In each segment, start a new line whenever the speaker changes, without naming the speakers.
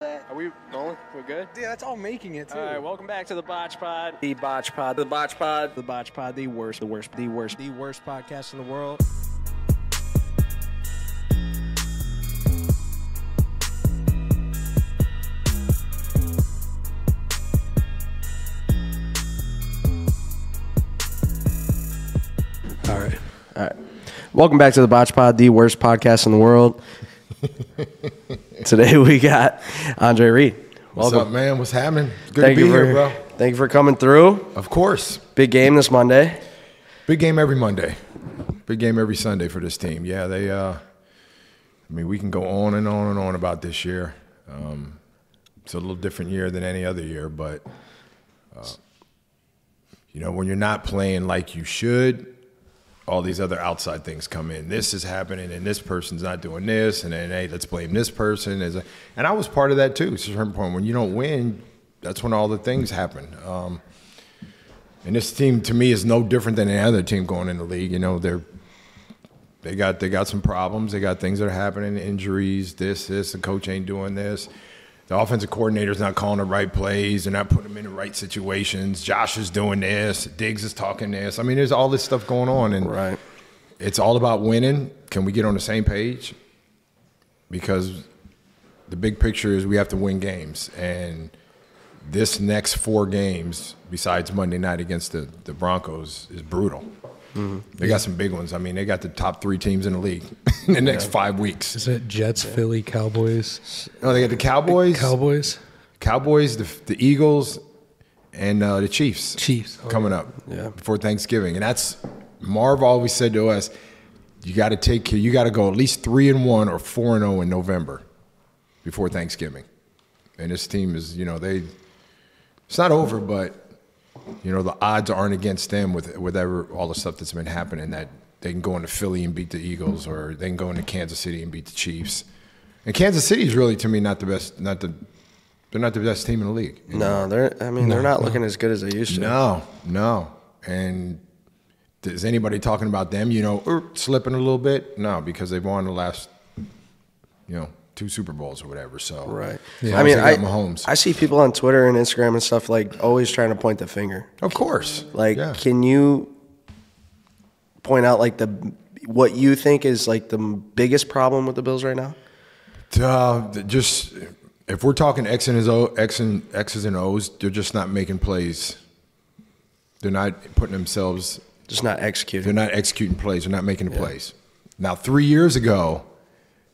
Are we rolling? We're good?
Yeah, that's all making it, too.
All right, welcome back to the BotchPod.
The BotchPod. The BotchPod.
The BotchPod, the worst podcast in the world. All right. Welcome back to the BotchPod, the worst podcast in the world. Today we got Andre Reed.
What's
Welcome.
up, man? What's happening? Good to be here, bro.
Thank you for coming through.
Of course.
Big game this Monday.
Big game every Monday. Big game every Sunday for this team. Yeah, they. I mean, we can go on and on and on about this year. It's a little different year than any other year, but you know, when you're not playing like you should, all these other outside things come in. This is happening, and this person's not doing this, and then, hey, let's blame this person. And I was part of that, too. To a certain point, when you don't win, that's when all the things happen. And this team, to me, is no different than any other team going in the league. You know, they got some problems. They got things that are happening, injuries, this. The coach ain't doing this. The offensive coordinator's not calling the right plays. They're not putting them in the right situations. Josh is doing this. Diggs is talking this. I mean, there's all this stuff going on. And
Right.
It's all about winning. Can we get on the same page? Because the big picture is we have to win games. And this next 4 games, besides Monday night against the Broncos, is brutal. Mm-hmm. They got some big ones. I mean, they got the top 3 teams in the league in the next 5 weeks.
Is it Jets, Philly, Cowboys?
No, they got the Cowboys, the Eagles, and the Chiefs. Coming up before Thanksgiving, and that's Marv always said to us, you got to go at least 3-1 or 4-0 in November before Thanksgiving. And this team is, you know, it's not over, but you know, the odds aren't against them with all the stuff that's been happening, that they can go into Philly and beat the Eagles, or they can go into Kansas City and beat the Chiefs. And Kansas City is really, to me, not the best. They're not the best team in the league.
No, they're not looking as good as they used to.
No. And is anybody talking about them, you know, slipping a little bit? No, because they've won the last, you know, 2 Super Bowls or whatever. So
right.
Yeah.
I mean,
Mahomes.
I see people on Twitter and Instagram and stuff like always trying to point the finger.
Of course.
Like, Can you point out like what you think is like the biggest problem with the Bills right now?
Just if we're talking X's and O's, they're just not making plays. They're not putting themselves.
Just not executing.
They're not executing plays. They're not making the plays. Now, 3 years ago,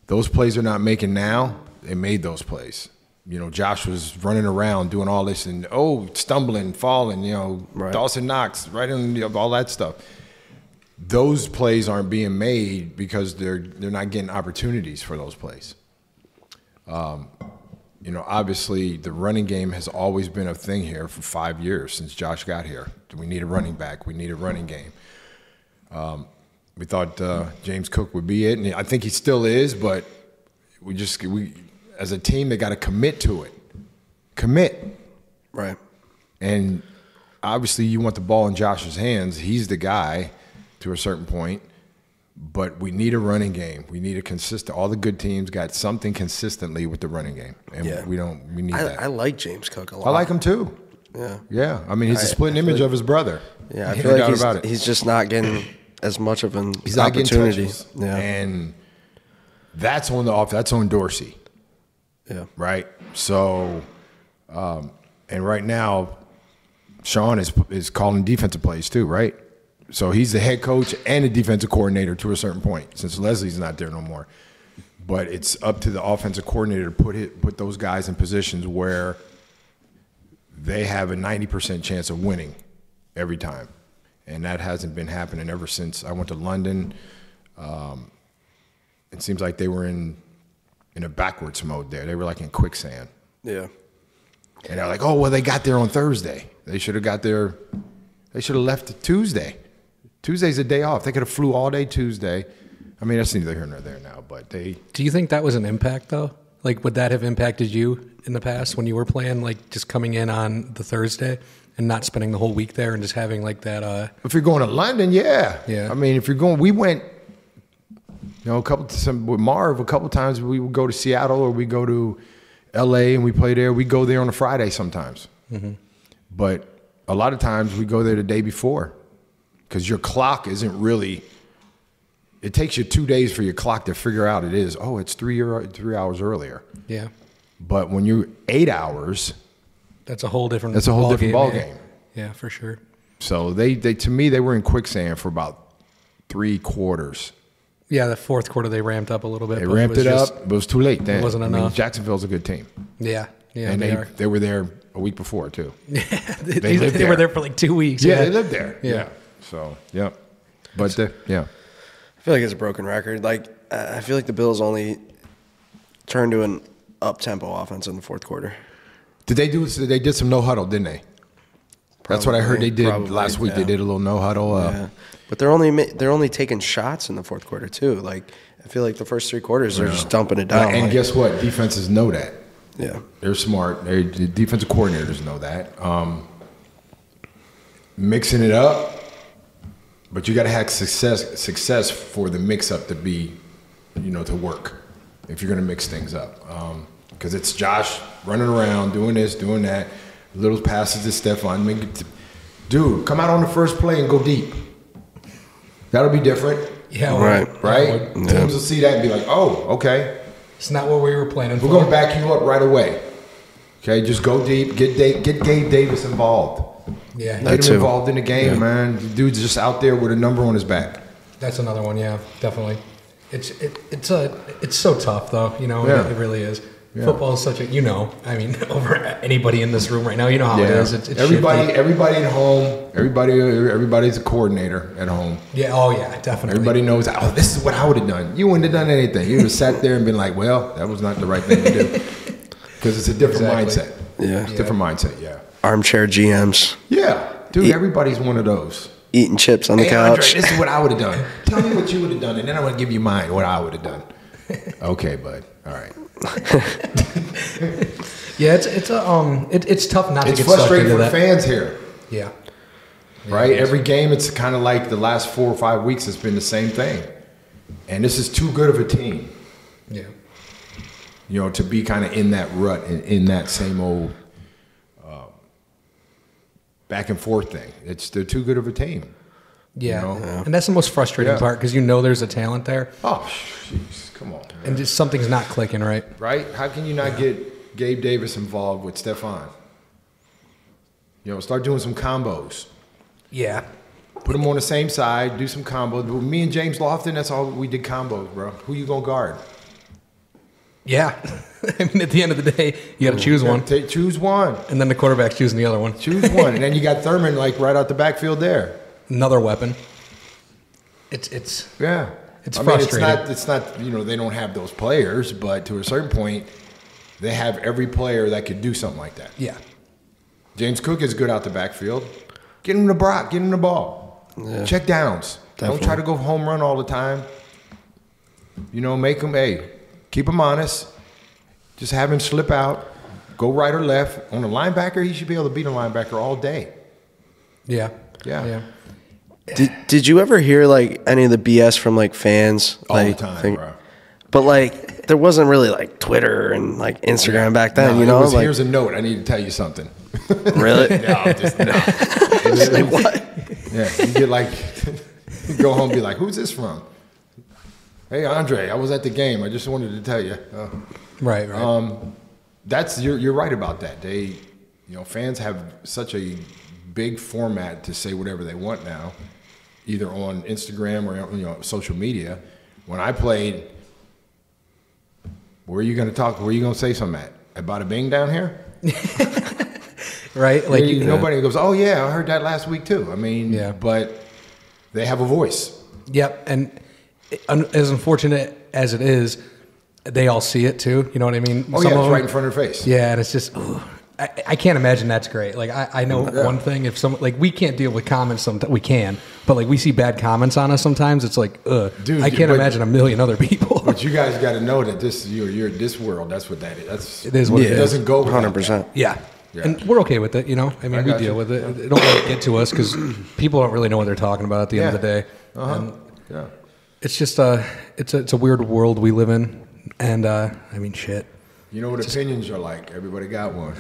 those plays they're not making now, they made those plays. You know, Josh was running around doing all this and, stumbling, falling, you know,
right.
Dawson Knox, right in all that stuff. Those plays aren't being made because they're not getting opportunities for those plays. You know, obviously the running game has always been a thing here for 5 years since Josh got here. We need a running back. We need a running game. We thought James Cook would be it, and I think he still is, but we as a team, they got to commit to it. Commit.
Right.
And obviously you want the ball in Josh's hands. He's the guy to a certain point, but we need a running game. We need a consistent – all the good teams got something consistently with the running game, and we need that.
I like James Cook a lot.
I like him too. Yeah. I mean, he's a split image of his brother.
Yeah, I feel like he's just not getting – as much of an opportunity.
Yeah. And that's on Dorsey.
Yeah.
Right? So, and right now, Sean is calling defensive plays too, right? So he's the head coach and the defensive coordinator to a certain point, since Leslie's not there no more. But it's up to the offensive coordinator to put those guys in positions where they have a 90% chance of winning every time. And that hasn't been happening ever since I went to London. It seems like they were in a backwards mode there. They were like in quicksand.
Yeah.
And they're like, they got there on Thursday. They should have got there. They should have left Tuesday. Tuesday's a day off. They could have flew all day Tuesday. I mean, that's neither here nor there now. But they.
Do you think that was an impact though? Like, would that have impacted you in the past when you were playing, like just coming in on the Thursday? And not spending the whole week there and just having like that.
If you're going to London, yeah. I mean, if you're going, we went You know, with Marv, a couple times we would go to Seattle or we go to L.A. and we play there. We go there on a Friday sometimes.
Mm-hmm.
But a lot of times we go there the day before because your clock isn't really – it takes you 2 days for your clock to figure out it's 3 hours earlier.
Yeah.
But when you're 8 hours –
That's a whole different
ball game.
Yeah, for sure.
So they to me, they were in quicksand for about 3 quarters.
Yeah, the fourth quarter they ramped up a little bit.
They ramped it up, but it was too late then.
It wasn't enough.
Jacksonville's a good team.
Yeah,
and they were there a week before too.
Yeah,
they
were there for like 2 weeks.
Yeah, they lived there.
Yeah.
So, yeah. But, yeah.
I feel like it's a broken record. Like, I feel like the Bills only turned to an up-tempo offense in the fourth quarter.
They did some no-huddle, didn't they? That's what I heard they did last week. Yeah. They did a little no-huddle.
Yeah. But they're only taking shots in the fourth quarter, too. Like, I feel like the first 3 quarters, they're just dumping it down.
And guess what? Defenses know that.
Yeah.
They're smart. The defensive coordinators know that. Mixing it up, but you got to have success for the mix-up to be, to work if you're going to mix things up. Because it's Josh running around, doing this, doing that, little passes to Stephon. Dude, come out on the first play and go deep. That'll be different.
Yeah,
right.
Yeah.
Teams will see that and be like, oh, okay.
It's not what we were planning for.
We're going to back you up right away. Okay, just go deep. Get Gabe Davis involved.
Yeah,
get him involved in the game, man. The dude's just out there with a number on his back.
That's another one, yeah, definitely. It's so tough, though. It really is. Yeah. Football is such a, over anybody in this room right now, you know how it is. It's
everybody at home, everybody's a coordinator at home.
Yeah, oh yeah, definitely.
Everybody knows, this is what I would have done. You wouldn't have done anything. You would have sat there and been like, well, that was not the right thing to do. Because it's a different mindset.
Yeah.
It's a different mindset, yeah.
Armchair GMs.
Yeah. Dude, everybody's one of those.
Eating chips on the couch.
Andre, this is what I would have done. Tell me what you would have done, and then I'm going to give you mine, what I would have done. Okay, bud. All right.
Yeah, it's tough not to get stuck into that.
It's frustrating for fans here.
Yeah.
Right? Every game, it's kind of like the last 4 or 5 weeks, it's been the same thing. And this is too good of a team.
Yeah.
To be kind of in that rut, in that same old back and forth thing. They're too good of a team.
Yeah. And that's the most frustrating part because there's a talent there.
Oh, jeez. Come on. Man.
And just something's not clicking right.
Right? How can you not get Gabe Davis involved with Stephon? Start doing some combos.
Yeah.
Put them on the same side, do some combos. With me and James Lofton, that's all we did combos, bro. Who you going to guard?
Yeah. I mean, at the end of the day, you got to choose one.
Choose one.
And then the quarterback's choosing the other one.
Choose one. And then you got Thurman, right out the backfield there.
Another weapon. It's
yeah.
It's frustrating.
It's not, they don't have those players, but to a certain point, they have every player that could do something like that.
Yeah.
James Cook is good out the backfield. Get him the ball. Yeah. Check downs. Definitely. Don't try to go home run all the time. Make him, keep him honest. Just have him slip out. Go right or left. On a linebacker, he should be able to beat a linebacker all day.
Yeah.
Yeah.
Did you ever hear any of the BS from fans
all the time, bro?
But there wasn't really Twitter and Instagram back then,
here's a note. I need to tell you something.
Really?
No.
What?
Yeah, you get you go home and be like, who's this from? Hey, Andre, I was at the game. I just wanted to tell you.
Right.
You're right about that. Fans have such a big format to say whatever they want now, either on Instagram or social media. When I played, where are you going to talk? Where are you going to say something at? About a bing down here?
Right?
Nobody goes, oh yeah, I heard that last week too. I mean, but they have a voice.
Yep, and as unfortunate as it is, they all see it too. You know what I mean?
Oh, it's right in front of their face.
Yeah, and it's just, I can't imagine that's great. I know one thing, if someone, we can't deal with comments sometimes, we can, but we see bad comments on us sometimes, it's dude, I can't imagine a million other people.
But you guys got to know that you're this world, that's what that is.
It is what it is.
It doesn't go
100%.
Yeah. And we're okay with it, I mean, we deal with it. It don't let it get to us because people don't really know what they're talking about at the end of the day.
And,
it's just it's a weird world we live in, and I mean, shit.
You know what opinions are like. Everybody got one.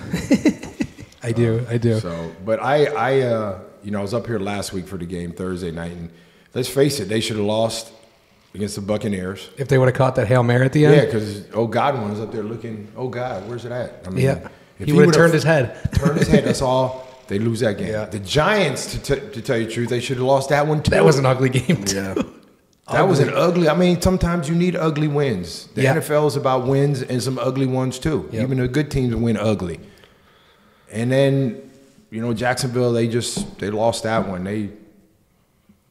I do.
So, but I was up here last week for the game Thursday night, and let's face it, they should have lost against the Buccaneers.
If they would have caught that Hail Mary at the end?
Yeah, because Godwin was up there looking, God, where's it at? I mean,
if he would have turned his head.
That's all. They lose that game. Yeah. The Giants, to tell you the truth, they should have lost that one too.
That was an ugly game too. Yeah.
That was an ugly. I mean, sometimes you need ugly wins. The NFL is about wins and some ugly ones too. Yep. Even the good teams win ugly. And then, Jacksonville, they lost that one.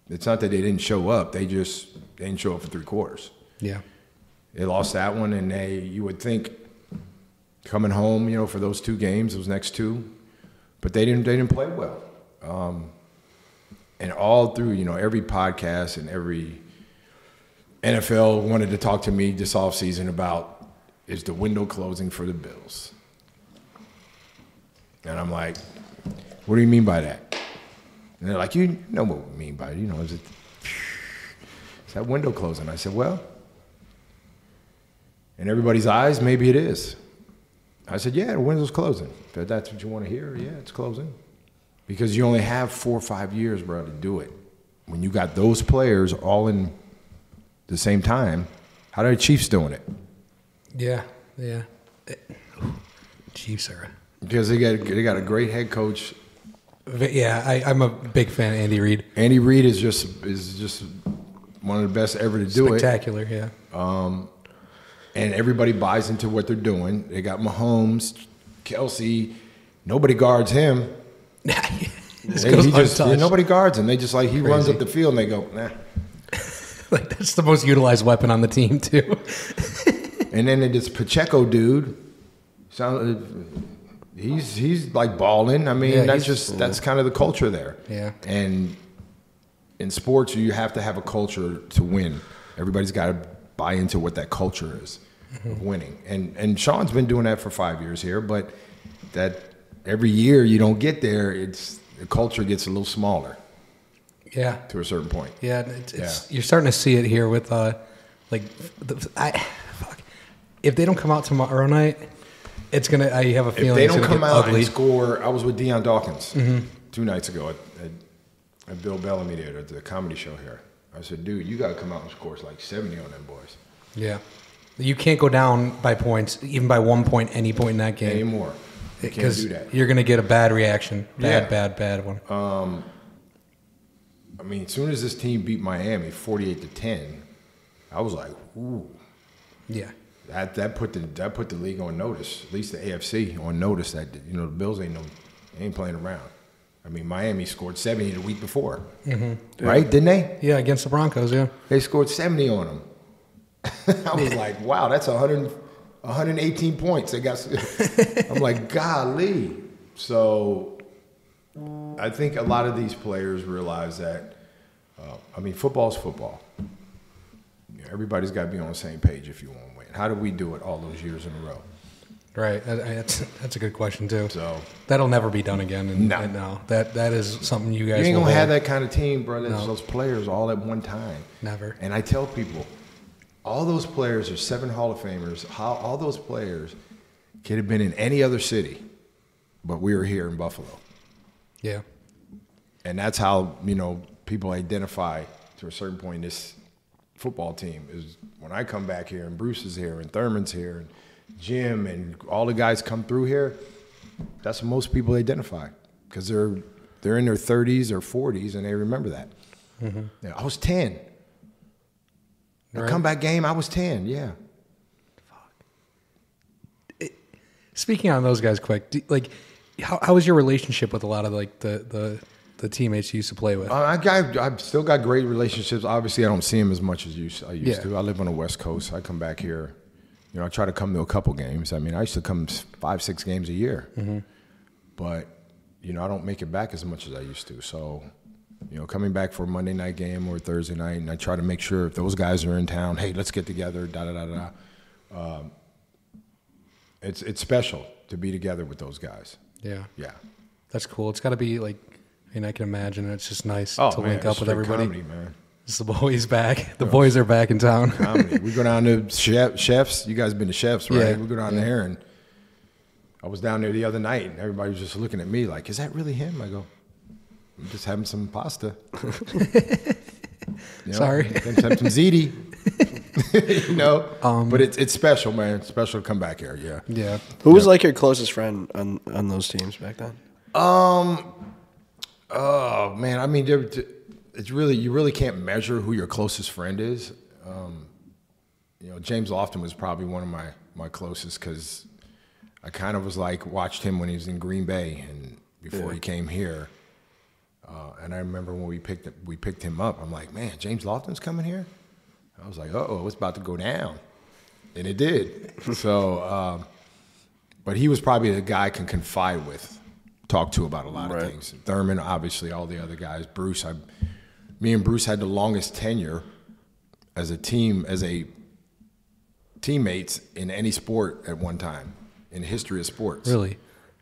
It's not that they didn't show up. They didn't show up for 3 quarters.
Yeah.
They lost that one, and you would think coming home, for those 2 games, those next 2, but they didn't play well. And all through, every podcast and every NFL wanted to talk to me this offseason about, is the window closing for the Bills? And I'm like, what do you mean by that? And they're like, you know what we mean by it. Is that window closing? I said, well, in everybody's eyes, maybe it is. I said, yeah, the window's closing. If that's what you want to hear, yeah, it's closing. Because you only have 4 or 5 years, bro, to do it. When you got those players all in the same time, how are the Chiefs doing it?
Yeah. Chiefs are...
Because they got a great head coach.
Yeah, I'm a big fan of Andy Reid.
Andy Reid is just one of the best ever to do it.
Spectacular, yeah.
And everybody buys into what they're doing. They got Mahomes, Kelsey. Nobody guards him. Nobody guards him. They just he runs up the field and they go, nah.
That's the most utilized weapon on the team too.
And then this Pacheco dude, he's like balling. I mean, that's kind of the culture there.
Yeah.
And in sports, you have to have a culture to win. Everybody's got to buy into what that culture is of winning. And Sean's been doing that for 5 years here, but that every year you don't get there, the culture gets a little smaller.
Yeah.
To a certain point.
Yeah, you're starting to see it here with if they don't come out tomorrow night, it's gonna. I have a feeling
if they
it's
don't
gonna
come
get
out
ugly.
and score. I was with Deion Dawkins 2 nights ago at Bill Bellamy there at the comedy show here. I said, dude, you got to come out and score like 70 on them boys.
Yeah, you can't go down by points, even by 1 point, any point in that game
anymore. You can't do that.
You're gonna get a bad reaction. Bad one.
I mean, as soon as this team beat Miami 48-10, I was like, ooh.
Yeah.
That put the league on notice, at least the AFC on notice that the Bills ain't playing around. I mean, Miami scored 70 the week before, right? Didn't they?
Yeah, against the Broncos. Yeah,
they scored 70 on them. I was like, wow, that's 118 points. They got. I'm like, golly. So, I think a lot of these players realize that. Football's football. Everybody's got to be on the same page if you want to win. How do we do it all those years in a row?
Right. That's a good question too.
So
that'll never be done again. No. That is something you guys.
You ain't gonna have that kind of team, bro. Those players all at one time.
Never.
And I tell people, all those players are 7 Hall of Famers. All those players could have been in any other city, but we were here in Buffalo.
Yeah.
And that's how people identify to a certain point this football team is when I come back here and Bruce is here and Thurman's here and Jim and all the guys come through here. That's what most people identify because they're in their 30s or 40s and they remember that. Yeah, I was 10. The comeback game, I was 10. Yeah.
Speaking on those guys, quick, how was your relationship with a lot of the teammates you used to play with?
I've still got great relationships. Obviously, I don't see them as much as I used to. I live on the West Coast. I come back here. I try to come to a couple games. I mean, I used to come 5-6 games a year. But, I don't make it back as much as I used to. So, coming back for a Monday night game or a Thursday night, and I try to make sure if those guys are in town, hey, let's get together, da-da-da-da. It's special to be together with those guys.
Yeah.
Yeah.
That's cool. It's got to be I can imagine it's just nice to link up with everybody.
Comedy, man.
It's the boys back. The boys are back in town.
Comedy. We go down to Chefs. You guys been to Chefs, right?
Yeah.
We go down there, and I was down there the other night, and everybody was just looking at me like, "Is that really him?" I go, "I'm just having some pasta."
Sorry.
Having some ziti. But it's special, man. It's special to come back here. Yeah.
Yeah.
Who was like your closest friend on those teams back then?
Oh man, I mean, it's really, you really can't measure who your closest friend is. James Lofton was probably one of my closest because I kind of was like watched him when he was in Green Bay and before he came here. And I remember when we picked him up, I'm like, man, James Lofton's coming here. I was like, uh-oh, it's about to go down, and it did. So, but he was probably the guy I can confide with. Talk to about a lot of things. Thurman, obviously, all the other guys. Bruce, me and Bruce had the longest tenure as a team, teammates in any sport at one time in the history of sports.
Really?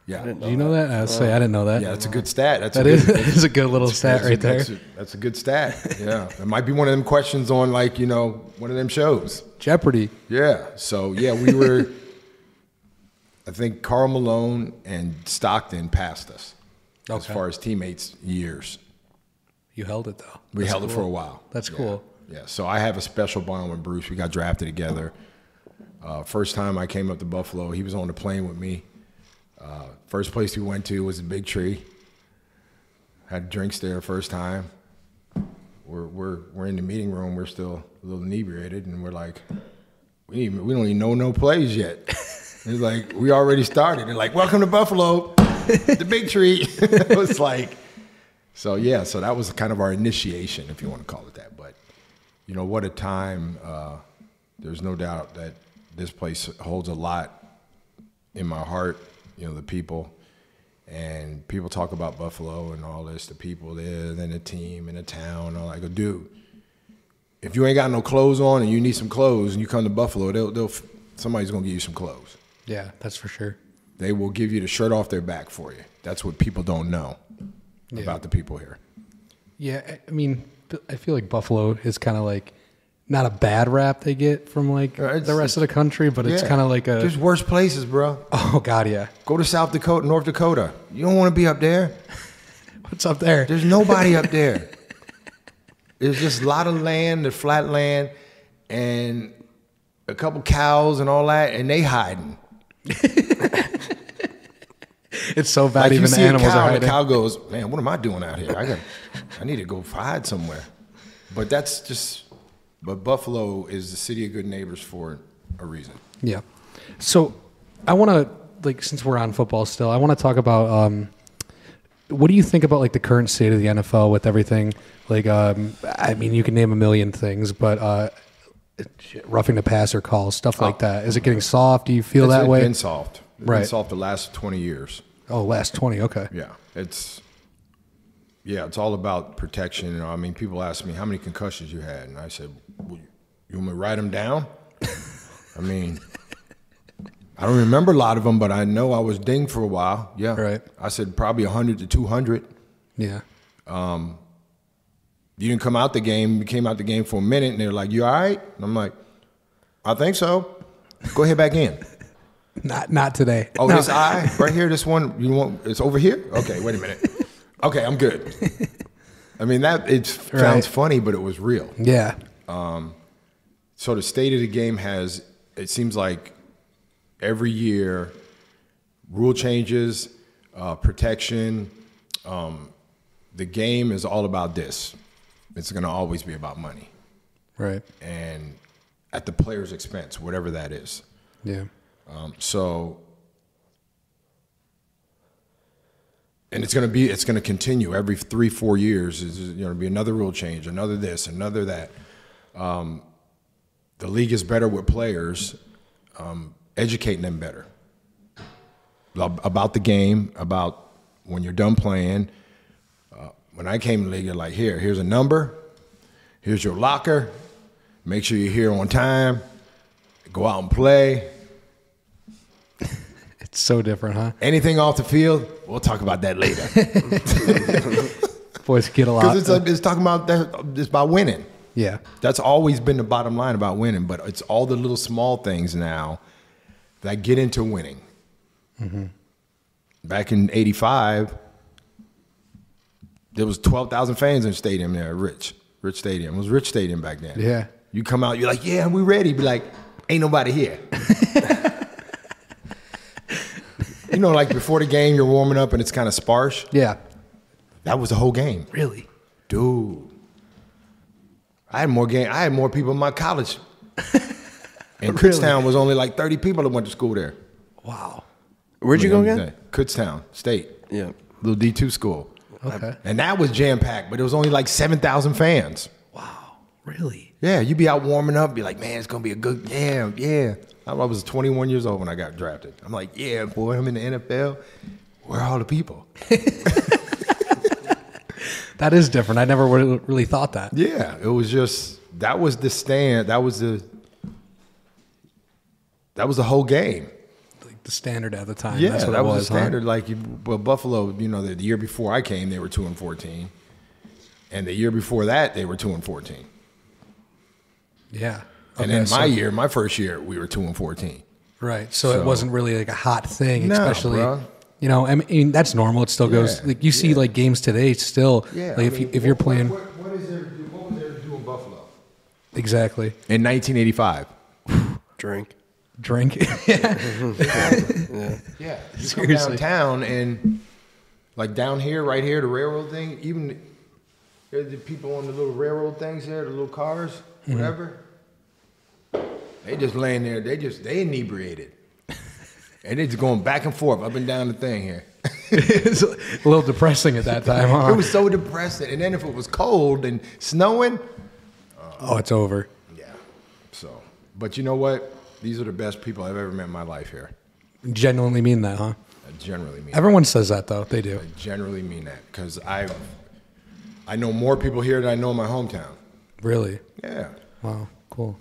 Yeah.
Do you know that? I didn't know that.
Yeah, that's a good stat.
That is a good little stat right there.
That's a good stat. Yeah. It might be one of them questions on one of them shows.
Jeopardy.
Yeah. So, yeah, we were – I think Karl Malone and Stockton passed us as far as teammates years.
You held it, though.
We held it for a while.
That's cool.
Yeah, so I have a special bond with Bruce. We got drafted together. First time I came up to Buffalo, he was on the plane with me. First place we went to was the Big Tree. Had drinks there first time. We're in the meeting room. We're still a little inebriated, and we're like, we don't even know no plays yet. It's like, we already started. They're like, welcome to Buffalo, the Big Tree. It was like, so that was kind of our initiation, if you want to call it that. But, what a time. There's no doubt that this place holds a lot in my heart, the people. And people talk about Buffalo and all this, the people there, then the team and the town. And all I go, dude, if you ain't got no clothes on and you need some clothes and you come to Buffalo, somebody's going to give you some clothes.
Yeah, that's for sure.
They will give you the shirt off their back for you. That's what people don't know about the people here.
Yeah, I mean, I feel like Buffalo is kind of like not a bad rap they get from the rest of the country, but it's kind of like
There's worse places, bro.
Oh, God, yeah.
Go to South Dakota, North Dakota. You don't want to be up there.
What's up there?
There's nobody up there. There's just a lot of land, the flat land, and a couple cows and all that, and they hiding.
It's so bad.
Like
even
you see
the animals
a cow,
are
and
hiding.
the cow goes, man, what am I doing out here? I need to go hide somewhere. But but Buffalo is the city of good neighbors for a reason.
Yeah. So I want to, since we're on football still, I want to talk about what do you think about the current state of the NFL with everything? I mean, you can name a million things, but roughing the passer calls, stuff like that. Is it getting soft? Do you feel that way?
It's been soft. It's
Right.
been soft the last 20 years.
Oh, last 20. Okay.
Yeah. It's all about protection. I mean, people ask me, how many concussions you had? And I said, well, you want me to write them down? I mean, I don't remember a lot of them, but I know I was dinged for a while. Yeah.
Right.
I said probably 100 to 200.
Yeah.
You didn't come out the game. You came out the game for a minute, and they're like, you all right? And I'm like, I think so. Go ahead back in.
Not today.
Oh,
No.
this eye right here, this one, it's over here? Okay, wait a minute. Okay, I'm good. I mean, sounds funny, but it was real.
Yeah.
So the state of the game it seems like every year, rule changes, protection. The game is all about this. It's going to always be about money.
Right.
And at the player's expense, whatever that is.
Yeah.
And it's going to continue every 3-4 years. There's going to be another rule change, another this, another that. The league is better with players, educating them better about the game, about when you're done playing. When I came to the league, they're like, here's a number, here's your locker, make sure you're here on time, go out and play.
It's so different, huh?
Anything off the field, we'll talk about that later.
Boys get a lot.
Because it's talking about that. It's about winning.
Yeah.
That's always been the bottom line about winning, but it's all the little small things now that get into winning. Mm-hmm. Back in '85, there was 12,000 fans in the stadium there, Rich Stadium. It was Rich Stadium back then.
Yeah.
You come out, you're like, yeah, we ready. Be like, ain't nobody here. You know, like before the game, you're warming up and it's kind of sparse.
Yeah.
That was the whole game.
Really?
Dude. I had more people in my college. And Kutztown was only like 30 people that went to school there.
Wow.
Where'd you go again?
Kutztown State.
Yeah.
Little D2 school.
Okay.
And that was jam-packed, but it was only like 7,000 fans.
Wow. Really?
Yeah, you'd be out warming up, be like, man, it's going to be a good, yeah. I was 21 years old when I got drafted. I'm like, yeah, boy, I'm in the NFL. Where are all the people?
That is different. I never really thought that.
Yeah, it was just, that was the stand, that was the whole game.
Like the standard at the time.
Yeah,
That's what
that
it
was the standard.
Huh?
Like, Buffalo, the year before I came, they were 2-14. And the year before that, they were 2-14.
Yeah.
And then my first year, we were 2-14.
Right. So it wasn't really like a hot thing,
No,
especially.
bro.
You know, I mean that's normal. It still goes. Like you see, like games today, still.
Yeah.
Like if you're playing.
What was there to do in Buffalo?
Exactly.
In 1985.
Drink.
Yeah.
Yeah. You come downtown and like down here, right here, the railroad thing, even there's the people on the little railroad things there, the little cars, whatever. They just laying there, they inebriated. And they just going back and forth, up and down the thing here.
It's a little depressing at that time, huh?
It was so depressing. And then if it was cold and snowing.
Oh, it's over.
Yeah. So, but you know what? These are the best people I've ever met in my life here.
Genuinely mean that, huh?
I generally mean
Everyone says that, though. They do.
I generally mean that because I know more people here than I know in my hometown.
Really?
Yeah.
Wow. Cool.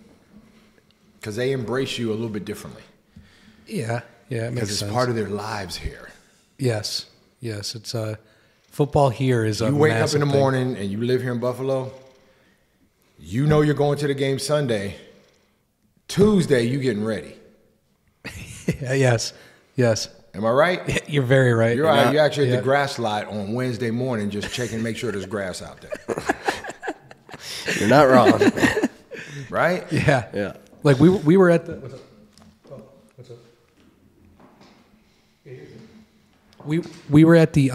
Because they embrace you a little bit differently.
Yeah. Yeah. It makes
Because it's
sense.
part of their lives here.
Yes. Yes. It's football here is a
You wake up in
massive
the
thing.
morning and you live here in Buffalo. You know you're going to the game Sunday. Tuesday, you getting ready.
Yes. Yes.
Am I right?
You're very right.
You're right. You're actually at
Yeah.
the grass lot on Wednesday morning just checking, make sure there's grass out there.
You're not wrong.
Right?
Yeah.
Yeah.
Like we were at the. What's up? Oh, what's up? We were at the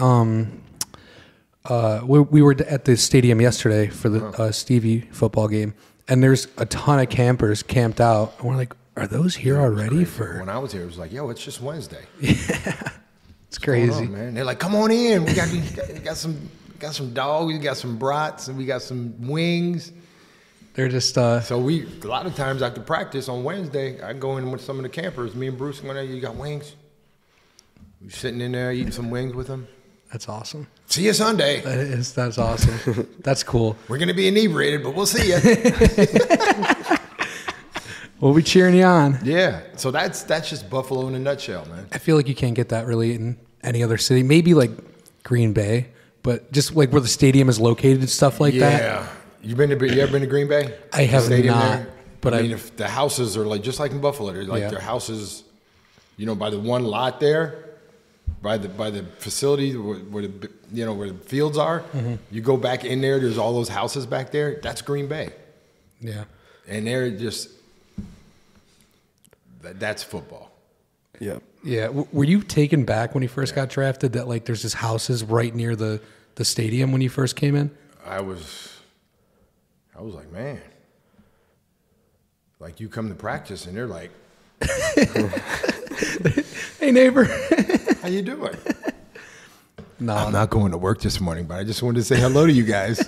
we were at the stadium yesterday for the Stevie football game, and there's a ton of campers camped out, and we're like, are those here already? For
When I was here, it was like, yo, it's just Wednesday.
it's crazy.
What's going on, man? They're like, come on in. We got some dogs, we got some brats, and we got some wings.
They're just
So a lot of times after practice on Wednesday, I go in with some of the campers. Me and Bruce go in there. You got wings? We sitting in there eating some wings with them.
that's awesome.
See you Sunday.
That's awesome. That's cool.
We're gonna be inebriated, but we'll see you.
We'll be cheering you on.
Yeah. So that's just Buffalo in a nutshell, man.
I feel like you can't get that really in any other city. Maybe like Green Bay, but just like where the stadium is located and stuff like that.
Yeah. You ever been to Green Bay?
I have
The stadium
not,
there?
but
I mean, if the houses are like just like in Buffalo, they're like their houses, by the one lot there, by the facility where the fields are.
Mm-hmm.
You go back in there. There's all those houses back there. That's Green Bay,
Yeah.
and they're just that's football.
Yeah.
Yeah. Were you taken back when you first got drafted that like there's just houses right near the stadium when you first came in?
I was like, man, like you come to practice and they're like,
Hey neighbor.
how you doing?
No,
I'm not going to work this morning, but I just wanted to say hello to you guys.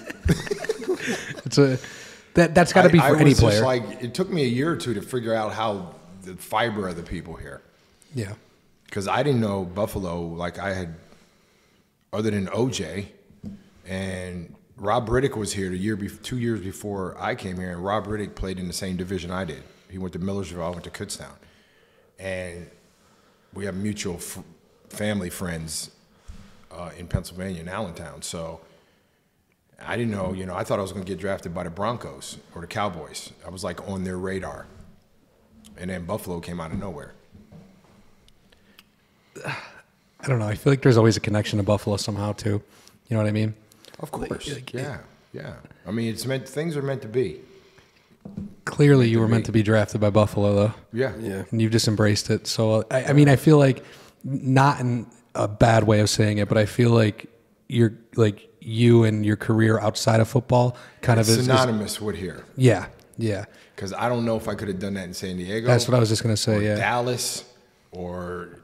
that's got to be for any
was
player.
Just like, it took me a year or two to figure out how the fiber of the people here.
Yeah.
Because I didn't know Buffalo like I had, other than OJ, and Rob Riddick was here 2 years before I came here, and Rob Riddick played in the same division I did. He went to Millersville, I went to Kutztown. And we have mutual family friends in Pennsylvania, in Allentown. So I didn't know, I thought I was going to get drafted by the Broncos or the Cowboys. I was like on their radar. And then Buffalo came out of nowhere.
I don't know. I feel like there's always a connection to Buffalo somehow too. You know what I mean?
Of course. Yeah. I mean, things are meant to be.
Clearly, you were meant to be drafted by Buffalo, though.
Yeah.
And you've just embraced it. So, I mean, I feel like, not in a bad way of saying it, but I feel like you and your career outside of football kind of is
synonymous with here.
Yeah.
Because I don't know if I could have done that in San Diego.
That's what I was just going to say, yeah.
Dallas or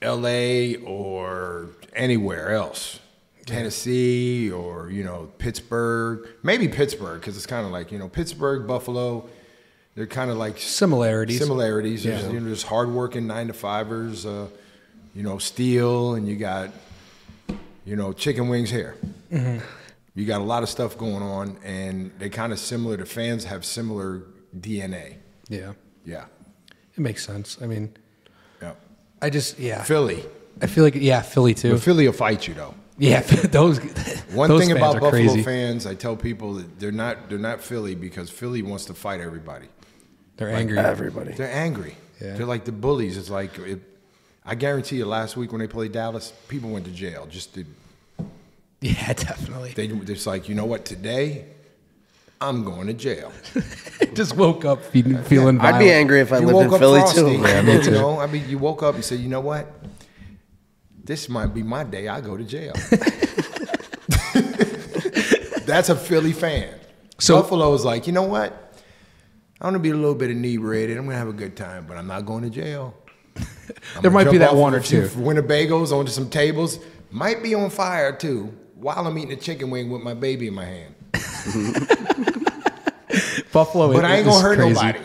L.A. or anywhere else. Tennessee or, Pittsburgh. Maybe Pittsburgh, because it's kind of like, Pittsburgh, Buffalo, they're kind of like
similarities.
Yeah. There's hardworking 9-to-5ers, steel, and you got, chicken wings here. Mm-hmm. You got a lot of stuff going on, and they kind of similar. The fans have similar DNA.
Yeah.
Yeah.
It makes sense. I mean,
yeah. Philly.
I feel like, Philly too.
But Philly will fight you, though.
Yeah, those
thing about Buffalo
crazy.
fans, I tell people that they're not Philly because Philly wants to fight everybody.
They're angry.
Everybody.
They're angry. Yeah. They're like the bullies. It's like I guarantee you, last week when they played Dallas, people went to jail just to.
Yeah, definitely.
They're just like, you know what? Today, I'm going to jail.
Just woke up feeling violent.
I'd be angry if I lived in Philly
frosty,
too.
Yeah, me too.
You woke up and said, you know what? This might be my day. I go to jail. That's a Philly fan. So Buffalo is like, you know what? I'm going to be a little bit inebriated. I'm going to have a good time, but I'm not going to jail.
There might be that one or two.
Winnebagos onto some tables. Might be on fire, too, while I'm eating a chicken wing with my baby in my hand.
Buffalo,
but I ain't going to hurt
crazy.
nobody.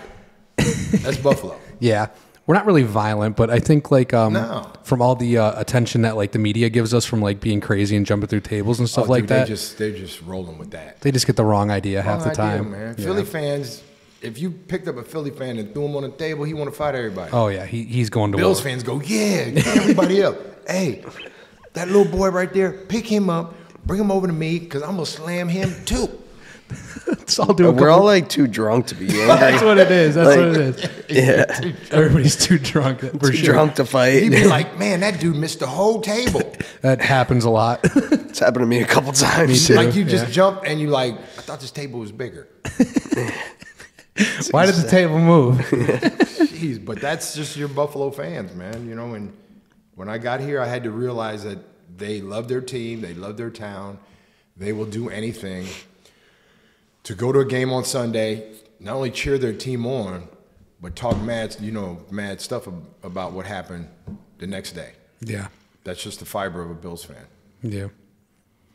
That's Buffalo.
Yeah. We're not really violent, but I think from all the attention that the media gives us from being crazy and jumping through tables and stuff that.
They're just rolling with that.
They just get the wrong idea half the time.
Man. Yeah. Philly fans, if you picked up a Philly fan and threw him on a table, he want to fight everybody.
Oh yeah, he's going to
Bills
war.
fans go, get everybody up. Hey, that little boy right there, pick him up, bring him over to me, because I'm gonna slam him too.
Let's all do.
We're all too drunk to be angry.
That's what it is. That's what it is.
Yeah,
everybody's too drunk.
Too drunk to fight.
He'd be like, man, that dude missed the whole table.
That happens a lot.
It's happened to me a couple times.
Me too.
Like you just jump and you I thought this table was bigger.
Why did the table move?
Jeez, but that's just your Buffalo fans, man. And when I got here, I had to realize that they love their team, they love their town, they will do anything to go to a game on Sunday, not only cheer their team on, but talk mad stuff about what happened the next day.
Yeah.
That's just the fiber of a Bills fan.
Yeah.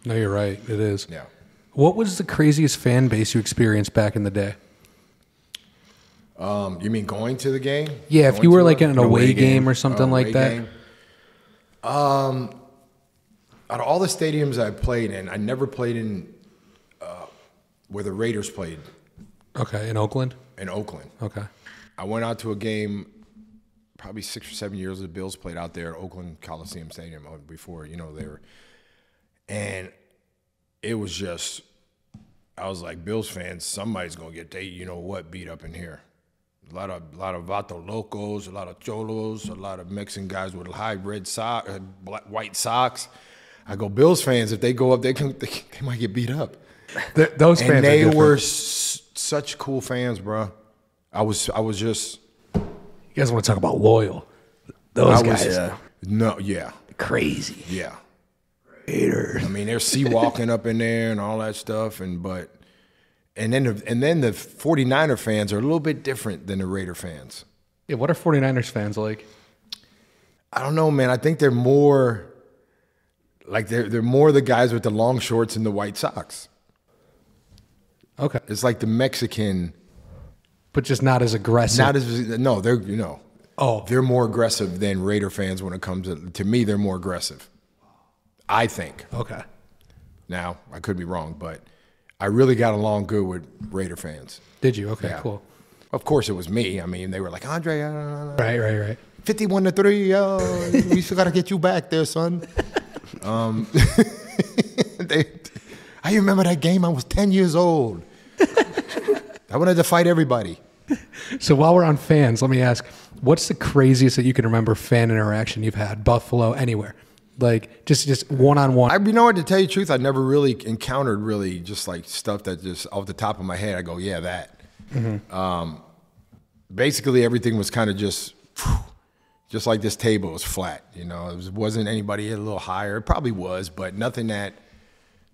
No, you're right. It is.
Yeah.
What was the craziest fan base you experienced back in the day?
You mean going to the game?
Yeah,
going
if you were in an away game or something like that.
Game. Out of all the stadiums I played in, I never played in where the Raiders played.
Okay, in Oakland?
In Oakland.
Okay.
I went out to a game probably 6 or 7 years. The Bills played out there at Oakland Coliseum Stadium before, they were. And it was just, I was like, Bills fans, somebody's going to get beat up in here. A lot of Vato Locos, a lot of Cholos, a lot of Mexican guys with high white socks. I go, Bills fans, if they go up, they might get beat up.
Those fans,
and they were such cool fans, bro. I was just.
You guys want to talk about loyal? Those guys, crazy.
Yeah,
haters.
I mean, they're sea walking up in there and all that stuff, and then the 49er fans are a little bit different than the Raider fans.
Yeah, what are 49ers fans like?
I don't know, man. I think they're more like they're more the guys with the long shorts and the white socks.
Okay.
It's like the Mexican,
but just not as aggressive.
They're more aggressive than Raider fans when it comes to me. They're more aggressive, I think.
Okay.
Now I could be wrong, but I really got along good with Raider fans.
Did you? Okay, cool.
Of course, it was me. I mean, they were like, Andre,
right.
51-3. We still got to get you back there, son. I remember that game. I was 10 years old. I wanted to fight everybody.
So while we're on fans, let me ask, what's the craziest that you can remember fan interaction you've had? Buffalo, anywhere. Like just one-on-one.
You know what, to tell you the truth, I never really encountered really just like stuff that just off the top of my head, I go, yeah, that. Basically everything was kind of just like this table was flat. You know, it wasn't anybody a little higher. It probably was, but nothing that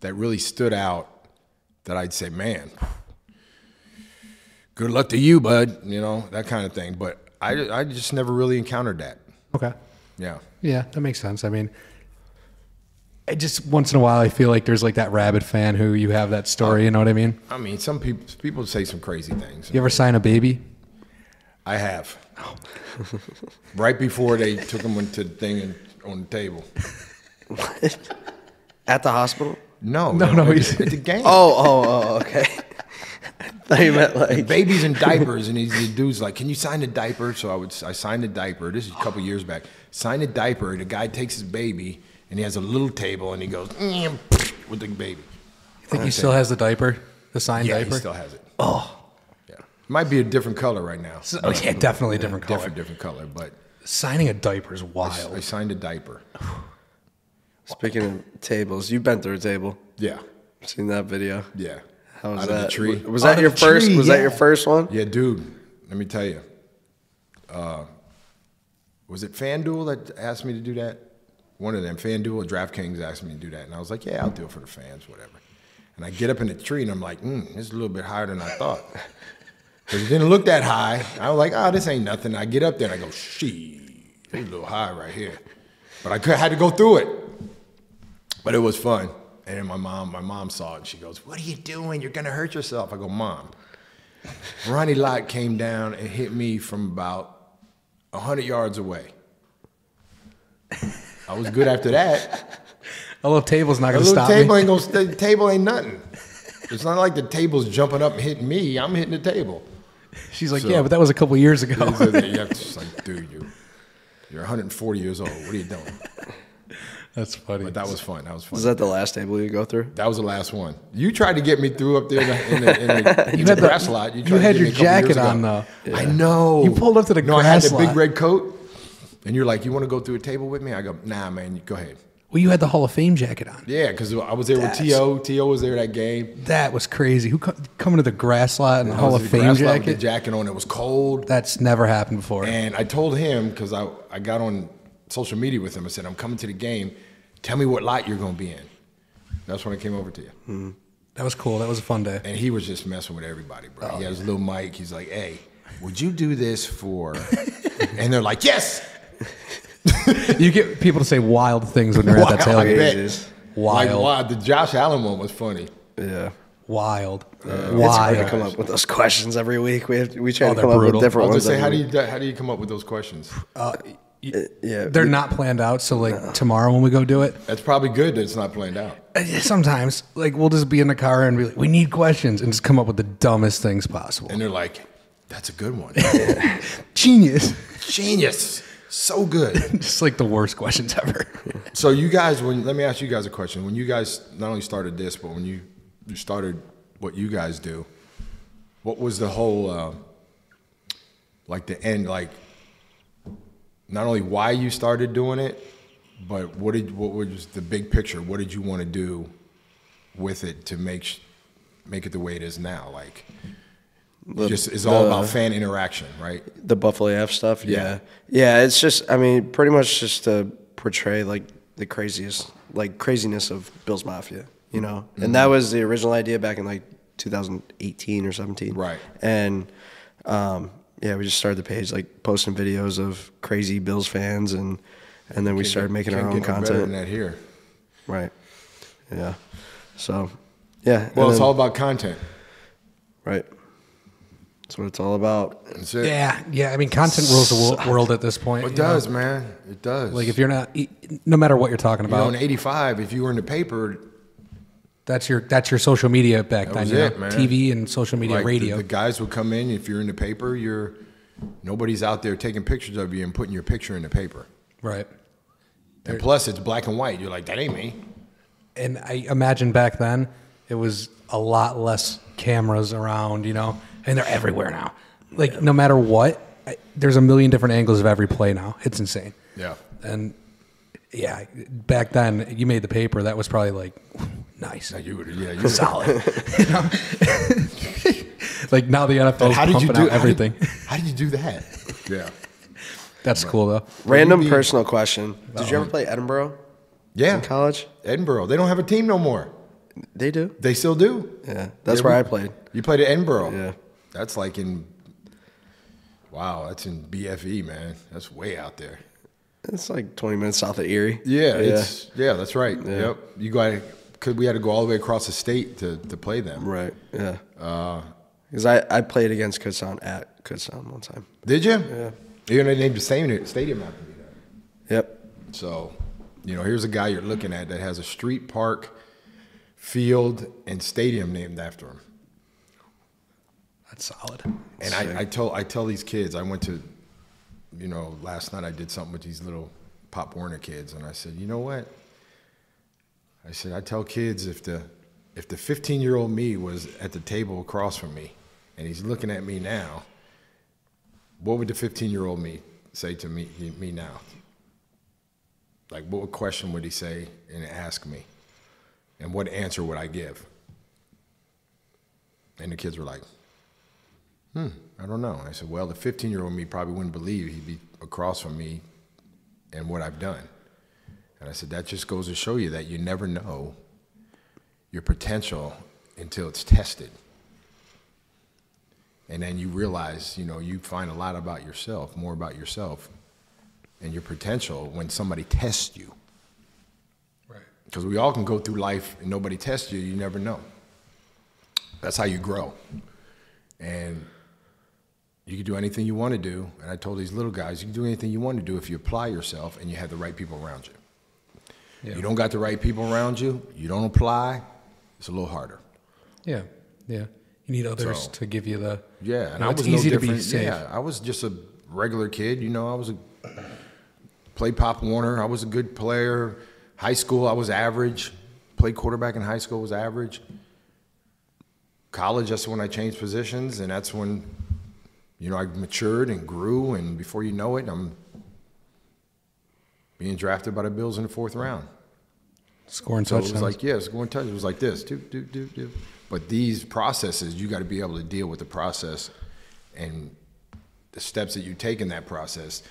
really stood out that I'd say, man, good luck to you, bud. You know, that kind of thing. But I just never really encountered that.
Okay.
Yeah.
Yeah, that makes sense. I mean, I just once in a while I feel like there's like that rabid fan who you have that story. You know what I mean?
I mean, some people say some crazy things.
You ever sign a baby?
I have. Right before they took him to the thing on the table.
What? At the hospital?
No,
he's
at the game.
Oh, okay. I thought you meant
The
like
baby's in diapers, and the dude's like, "Can you sign the diaper?" So I signed the diaper. This is a couple years back. Sign the diaper. The guy takes his baby, and he has a little table, and he goes with the baby.
You think he still has the diaper, the signed
Yeah,
diaper?
he still has it. Oh, yeah. Might be a different color right now.
Oh, yeah, definitely a different color.
Different color. But
Signing a diaper is wild.
I signed a diaper.
Speaking of tables, you've been through a table.
Yeah,
Seen that video?
yeah.
How was
Out
that?
of the tree.
Was
Out
that
of
your
the
first?
tree,
Was
yeah.
that your first one?
Yeah, dude. Let me tell you. Was it FanDuel that asked me to do that? One of them, FanDuel or DraftKings, asked me to do that, and I was like, "Yeah, I'll do it for the fans, whatever." And I get up in the tree, and I'm like, "This is a little bit higher than I thought." Because it didn't look that high. I was like, "Oh, this ain't nothing." I get up there, and I go, "Shit, it's a little high right here," but I had to go through it. But it was fun. And then my mom saw it, and she goes, "What are you doing? You're gonna hurt yourself." I go, "Mom, Ronnie Lott came down and hit me from about 100 yards away. I was good after that.
A little table's not
A
going to
little
stop
table
me.
ain't gonna the table ain't nothing. It's not like the table's jumping up and hitting me. I'm hitting the table."
She's like,
So-
yeah, but that was a couple years ago.
You have to just like, dude, you're 140 years old. What are you doing?
That's funny.
But that was fun. That was fun.
Was that the last table you go through?
That was the last one. You tried to get me through up there in the
had
grass lot.
you
tried to
had
get
your
me a couple years
jacket
ago.
on, though.
I know.
You pulled up to the
No, I had
grass
the big
lot.
red coat, and you're like, "You want to go through a table with me?" I go, "Nah, man, you go ahead."
Well, you had the Hall of Fame jacket on.
Yeah, because I was there with T.O. T.O. was there that game.
That was crazy. Who coming to the grass lot in the
I
Hall
was
of
in the
Fame
grass lot with the
jacket?
jacket on. It was cold.
That's never happened before.
And I told him, because I got on social media with him, I said, "I'm coming to the game. Tell me what lot you're going to be in." That's when I came over to you.
That was cool. That was a fun day.
And he was just messing with everybody, bro. He had his little mic. He's like, "Hey, would you do this for?" And they're like, "Yes."
You get people to say wild things when you're at that
Wild, I
tailgate.
bet.
Jesus.
Wild.
Like, wow, the Josh Allen one was funny.
Yeah.
Wild.
It's hard to
Wild.
come up with those questions every week. We try
Oh,
to
they're
come up
brutal.
with
I
different
was
ones.
gonna say,
every
how do you come up with those questions?
yeah.
They're not planned out, so like tomorrow when we go do it,
That's probably good that it's not planned out.
sometimes like we'll just be in the car and be like, we need questions, and just come up with the dumbest things possible.
And they're like, "That's a good one."
Genius.
Genius. So good.
Just like the worst questions ever.
So you guys, let me ask you guys a question. When you guys not only started this, but when you started what you guys do, what was the whole, like the end, like not only why you started doing it, but what was the big picture? What did you want to do with it to make it the way it is now? Like, it's all about fan interaction, right?
The Buffalo AF stuff.
Yeah.
Yeah. It's just, I mean, pretty much just to portray like the craziness of Bill's Mafia, you know? And that was the original idea back in like 2018 or 17.
Right.
And, yeah, we just started the page like posting videos of crazy Bills fans and then we started making our own
Can't get no better than
content.
that here.
Right. Yeah. So, yeah.
Well,
and
it's
then-
all about content.
right. That's what it's all about.
That's it.
Yeah. I mean, content rules the world at this point.
It
you know?
does, man. It does.
Like if you're not, no matter what you're talking
you know,
about,
in '85, if you were in the paper,
that's your social media back then.
was
you know?
it, man.
TV and social media,
like
radio.
the guys would come in. If you're in the paper, nobody's out there taking pictures of you and putting your picture in the paper.
Right.
And plus, it's black and white. You're like, that ain't me.
And I imagine back then, it was a lot less cameras around, you know, and they're everywhere now. Like, no matter what, there's a million different angles of every play now. It's insane.
Yeah.
And, yeah, back then, you made the paper. That was probably like, nice.
You're
solid. You know? Like, now the NFL's pumping out everything.
How did you do that? Yeah.
That's cool, though.
Random personal question. Did you ever play Edinburgh?
Yeah.
In college?
Edinburgh. They don't have a team no more.
They do.
They still do.
Yeah. That's where I played.
You played at Edinburgh.
Yeah.
That's like that's in BFE, man. That's way out there.
It's like 20 minutes south of Erie.
Yeah. That's right. Yeah. Yep. We had to go all the way across the state to play them.
Right. Yeah. Because I played against Kutztown at Kutztown one time.
Did you?
Yeah.
You're going to name the stadium after me there.
Yep.
So, here's a guy you're looking at that has a street, park, field, and stadium named after him.
That's solid.
And I tell these kids, I went to, last night I did something with these little Pop Warner kids, and I said, you know what? I said, I tell kids if the 15-year-old me was at the table across from me, and he's looking at me now, what would the 15-year-old me say to me now? Like, what question would he say and ask me? And what answer would I give? And the kids were like, I don't know. And I said, well, the 15-year-old me probably wouldn't believe he'd be across from me and what I've done. And I said, that just goes to show you that you never know your potential until it's tested. And then you realize, you find a lot about yourself, more about yourself and your potential when somebody tests you.
Right.
Because we all can go through life and nobody tests you, you never know. That's how you grow. And you can do anything you want to do. And I told these little guys, you can do anything you want to do if you apply yourself and you have the right people around you. Yeah. You don't got the right people around you, you don't apply, it's a little harder.
Yeah, yeah. You need others to give you the...
Yeah, and
I was easy to be safe.
Yeah, I was just a regular kid. Played Pop Warner. I was a good player. High school, I was average. Played quarterback in high school, was average. College, that's when I changed positions, and that's when, I matured and grew, and before you know it, I'm being drafted by the Bills in the 4th round.
Scoring touchdowns.
It was like, scoring touchdowns. It was like this, do. But these processes, you got to be able to deal with the process and the steps that you take in that process.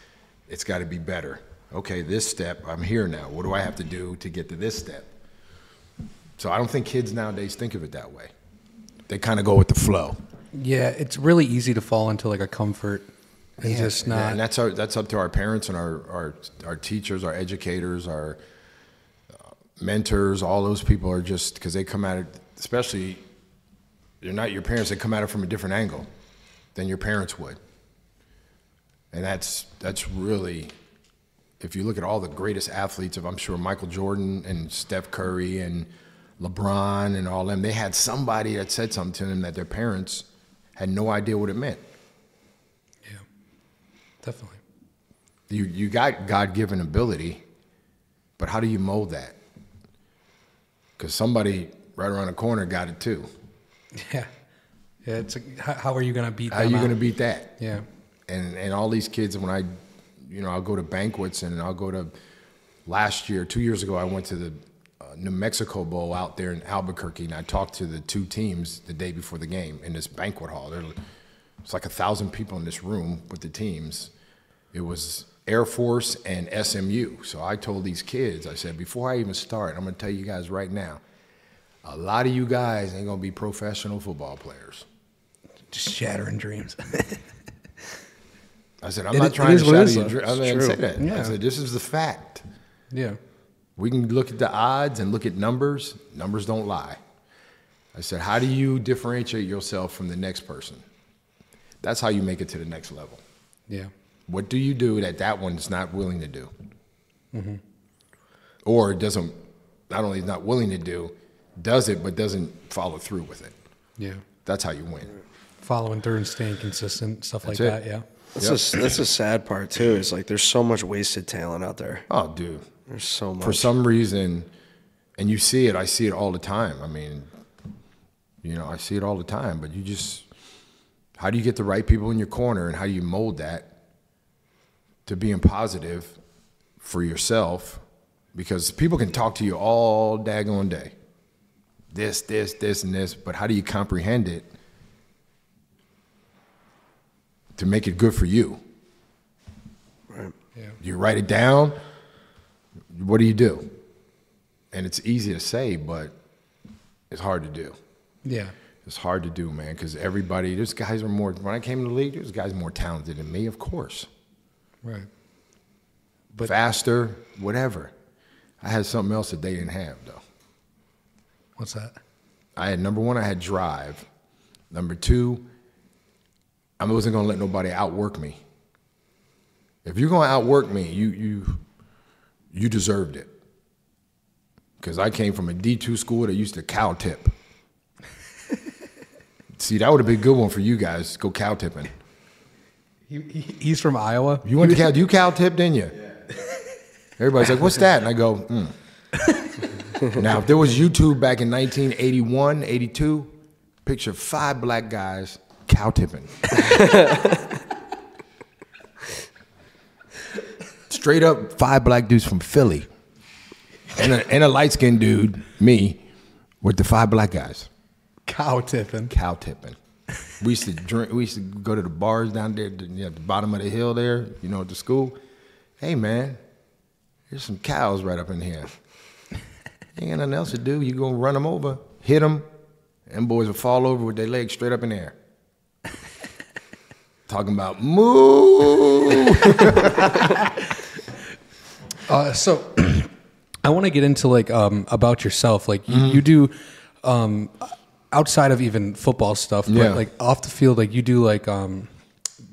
It's got to be better. Okay, this step, I'm here now. What do I have to do to get to this step? So I don't think kids nowadays think of it that way. They kind of go with the flow.
Yeah, it's really easy to fall into like a comfort and just not.
Yeah, and that's up to our parents and our teachers, our educators, our mentors. All those people are just, because they come at it, especially, they're not your parents. They come at it from a different angle than your parents would. And that's really, if you look at all the greatest athletes of, I'm sure, Michael Jordan and Steph Curry and LeBron and all them, they had somebody that said something to them that their parents had no idea what it meant.
Yeah, definitely.
You got God-given ability, but how do you mold that? Because somebody right around the corner got it too.
Yeah. Yeah, how are you going to beat that?
How are you going to beat that?
Yeah.
And all these kids, when I'll go to banquets, and I'll go to, 2 years ago, I went to the New Mexico Bowl out there in Albuquerque, and I talked to the 2 teams the day before the game in this banquet hall. It's like 1,000 people in this room with the teams. It was Air Force and SMU. So I told these kids, I said, before I even start, I'm going to tell you guys right now, a lot of you guys ain't going to be professional football players.
Just shattering dreams.
I said, I'm not trying to shatter your dreams. I didn't say that.
Yeah.
I said, this is the fact.
Yeah.
We can look at the odds and look at numbers. Numbers don't lie. I said, how do you differentiate yourself from the next person? That's how you make it to the next level.
Yeah.
What do you do that one's not willing to do?
Mm-hmm.
Or doesn't, not only is not willing to do, does it, but doesn't follow through with it.
Yeah.
That's how you win.
Following through and staying consistent, stuff like that, yeah.
That's a sad part, too. It's like there's so much wasted talent out there.
Oh, dude.
There's so much.
For some reason, and you see it, I see it all the time. I mean, I see it all the time. But how do you get the right people in your corner, and how do you mold that to being positive for yourself? Because people can talk to you all daggone day. This, and this. But how do you comprehend it to make it good for you?
Right.
Yeah.
You write it down. What do? And it's easy to say, but it's hard to do.
Yeah.
It's hard to do, man, because there's guys are more, when I came to the league, there's guys more talented than me, of course.
Right.
But faster, whatever. I had something else that they didn't have, though.
What's that?
Number one, I had drive. Number two, I wasn't going to let nobody outwork me. If you're going to outwork me, you deserved it. Because I came from a D2 school that used to cow tip. See, that would have been a good one for you guys. Go cow tipping.
He's from Iowa.
You went to cow? You cow tip, didn't you? Yeah. Everybody's like, "What's that?" And I go, Now, if there was YouTube back in 1981, 82, picture 5 black guys cow tipping. Straight up 5 black dudes from Philly. And a light-skinned dude, me, with the 5 black guys.
Cow tipping.
Cow tipping. We used to drink. We used to go to the bars down there at the bottom of the hill there, at the school. Hey, man, there's some cows right up in here. Ain't nothing else to do. You go run them over, hit them, and boys will fall over with their legs straight up in the air. Talking about moo.
So I want to get into about yourself. Like you do outside of even football stuff, but like off the field, like you do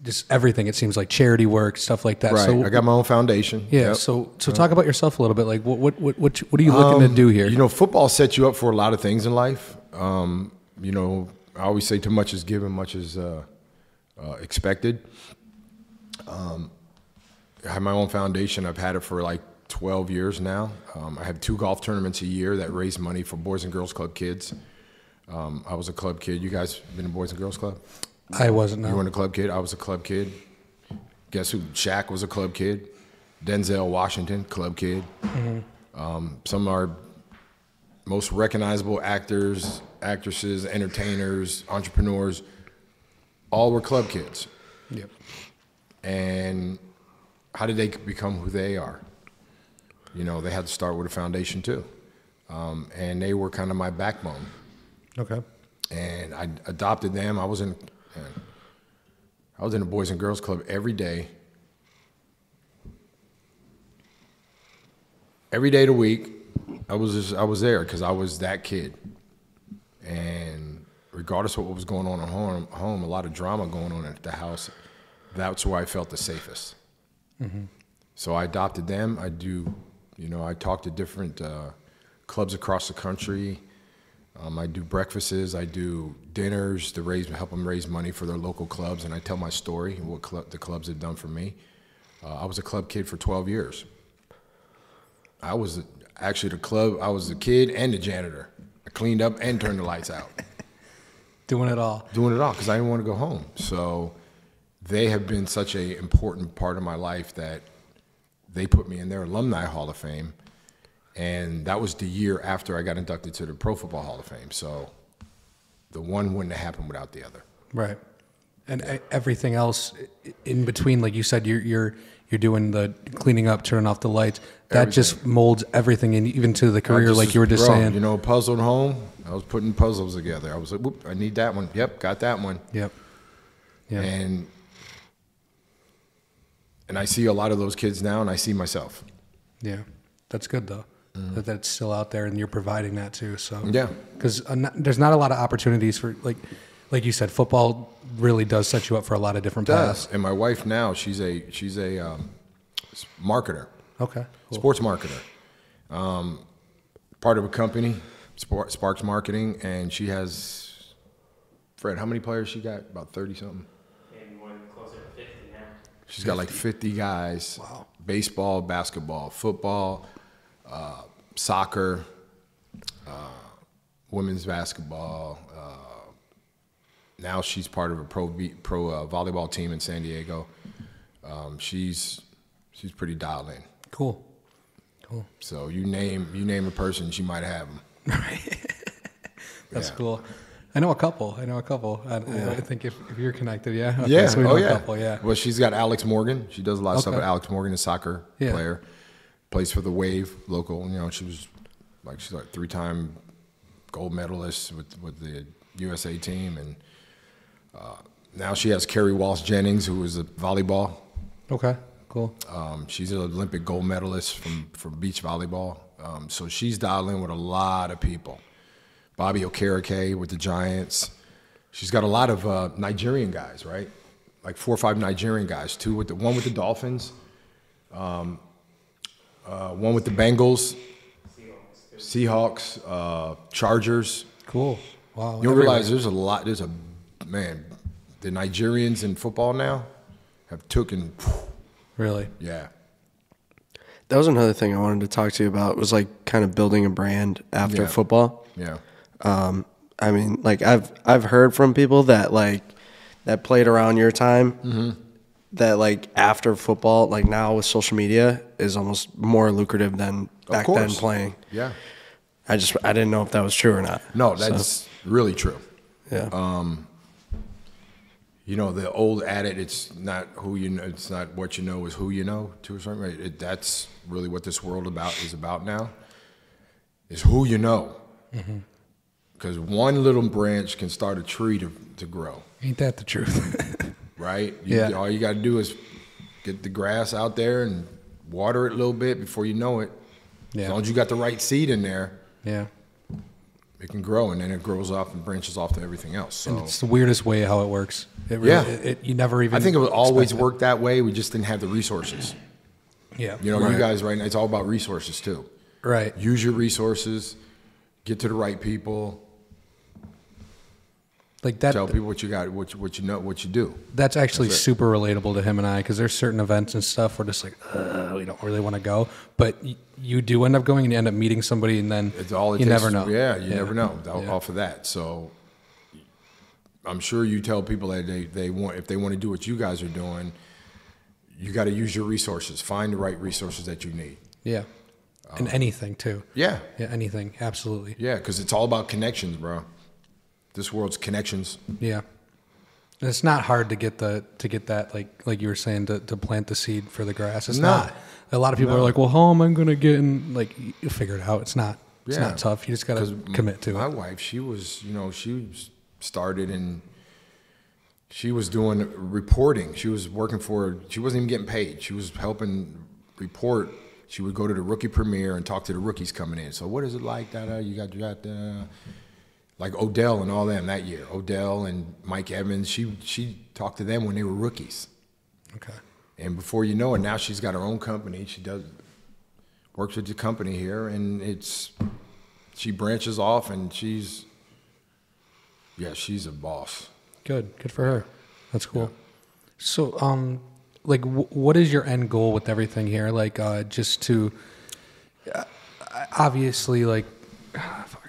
just everything. It seems like charity work, stuff like that.
Right.
So
I got my own foundation.
Yeah. Yep. So talk about yourself a little bit. Like what are you looking to do here?
Football sets you up for a lot of things in life. I always say too much is given, much is expected. I have my own foundation. I've had it for like 12 years now. I have 2 golf tournaments a year that raise money for Boys and Girls Club kids. I was a club kid. You guys been in Boys and Girls Club?
I wasn't. No.
You weren't a club kid. I was a club kid. Guess who? Shaq was a club kid. Denzel Washington, club kid. Mm-hmm. Some of our most recognizable actors, actresses, entertainers, entrepreneurs, all were club kids.
Yep.
And how did they become who they are? They had to start with a foundation too. And they were kind of my backbone.
Okay.
And I adopted them. I was in the Boys and Girls Club every day. Every day of the week, I was there because I was that kid. And regardless of what was going on at home, a lot of drama going on at the house, that's where I felt the safest. Mm-hmm. So I adopted them. I talk to different clubs across the country. I do breakfasts, I do dinners to help them raise money for their local clubs, and I tell my story, what the clubs have done for me. I was a club kid for 12 years. I was the kid and the janitor. I cleaned up and turned the lights out.
Doing it all
because I didn't want to go home. So they have been such an important part of my life that they put me in their Alumni Hall of Fame. And that was the year after I got inducted to the Pro Football Hall of Fame. So the one wouldn't have happened without the other.
Right. And everything else in between, like you said, you're doing the cleaning up, turning off the lights. That just molds everything, and even to the career, like you were just saying.
Puzzled home. I was putting puzzles together. I was like, whoop, I need that one. Yep, got that one.
Yep. Yeah.
And I see a lot of those kids now, and I see myself.
Yeah, that's good though. Mm-hmm. That's still out there, and you're providing that too. So
yeah,
because there's not a lot of opportunities for like you said, football really does set you up for a lot of different paths.
And my wife now, she's a marketer.
Okay, cool.
Sports marketer. Part of a company, Sparks Marketing, and she has, Fred, how many players she got? About 30 something.
Maybe more closer to 50 now.
She's got like 50 guys.
Wow.
Baseball, basketball, football, soccer, women's basketball. Now she's part of a pro volleyball team in San Diego. She's pretty dialed in.
Cool.
So you name a person, she might have them.
That's cool. I know a couple. I think if you're connected, yeah. Okay,
Yeah.
So we know
yeah.
a couple, yeah.
Well, she's got Alex Morgan. She does a lot of stuff with Alex Morgan, a soccer
Yeah.
player. Plays for the Wave local. You know, she's like 3-time gold medalist with the USA team, and now she has Carrie Walsh Jennings, who is a volleyball.
Okay. Cool.
She's an Olympic gold medalist from beach volleyball. So she's dialed in with a lot of people. Bobby Okereke with the Giants. She's got a lot of Nigerian guys, right? Like 4 or 5 Nigerian guys. One with the Dolphins. One with the Bengals. Seahawks. Chargers.
Cool. Wow.
You don't realize the Nigerians in football now have taken.
Really?
Yeah.
That was another thing I wanted to talk to you about, was like kind of building a brand after football.
Yeah.
I mean, like I've heard from people that played around your time, that like after football, like now with social media, is almost more lucrative than back then playing.
Yeah.
I didn't know if that was true or not.
No, that's really true.
Yeah.
You know, the old adage, it's not who you know, it's not what you know, is who you know, to a certain rate. That's really what this world is about now, is who you know. Because one little branch can start a tree to grow.
Ain't that the truth?
Right?
Yeah.
All you got to do is get the grass out there and water it a little bit before you know it.
Yeah.
As long as you got the right seed in there,
Yeah.
it can grow, and then it grows off and branches off to everything else. So
And it's the weirdest way how it works. It really, you never even.
I think it would always
expect
work that way. We just didn't have the resources.
it. Yeah.
You know,
Right.
you guys right now, it's all about resources too.
Right.
Use your resources, get to the right people,
Like that.
tell people what you got, what you know, what you do.
That's actually
That's it.
super relatable to him and I, because there's certain events and stuff we're just like, we don't really want to go, but you do end up going, and you end up meeting somebody, and then
It's all it
you
takes
never
is-
know.
Yeah, you never know
Yeah.
off of that. So I'm sure you tell people that they want, if they want to do what you guys are doing, you got to use your resources. Find the right resources that you need.
Yeah. And anything too.
Yeah,
Yeah, anything. Absolutely.
yeah, because it's all about connections, bro. This world's connections.
Yeah. And it's not hard to get that, like you were saying, to plant the seed for the grass. It's
No.
not. A lot of people are like, well, how am I going to get in? Like, you figure it out. It's not. It's
Yeah.
not tough. You just got to commit to
My
it.
wife, she started and she was doing reporting. She was working she wasn't even getting paid. She was helping report. She would go to the rookie premiere and talk to the rookies coming in. So what is it like? You got like Odell and all them that year. Odell and Mike Evans. She talked to them when they were rookies.
Okay.
And before you know it, now she's got her own company. She works with the company here, and she branches off, and she's a boss.
Good. Good for her. That's cool. So, like, what is your end goal with everything here? Like, just to, obviously, like,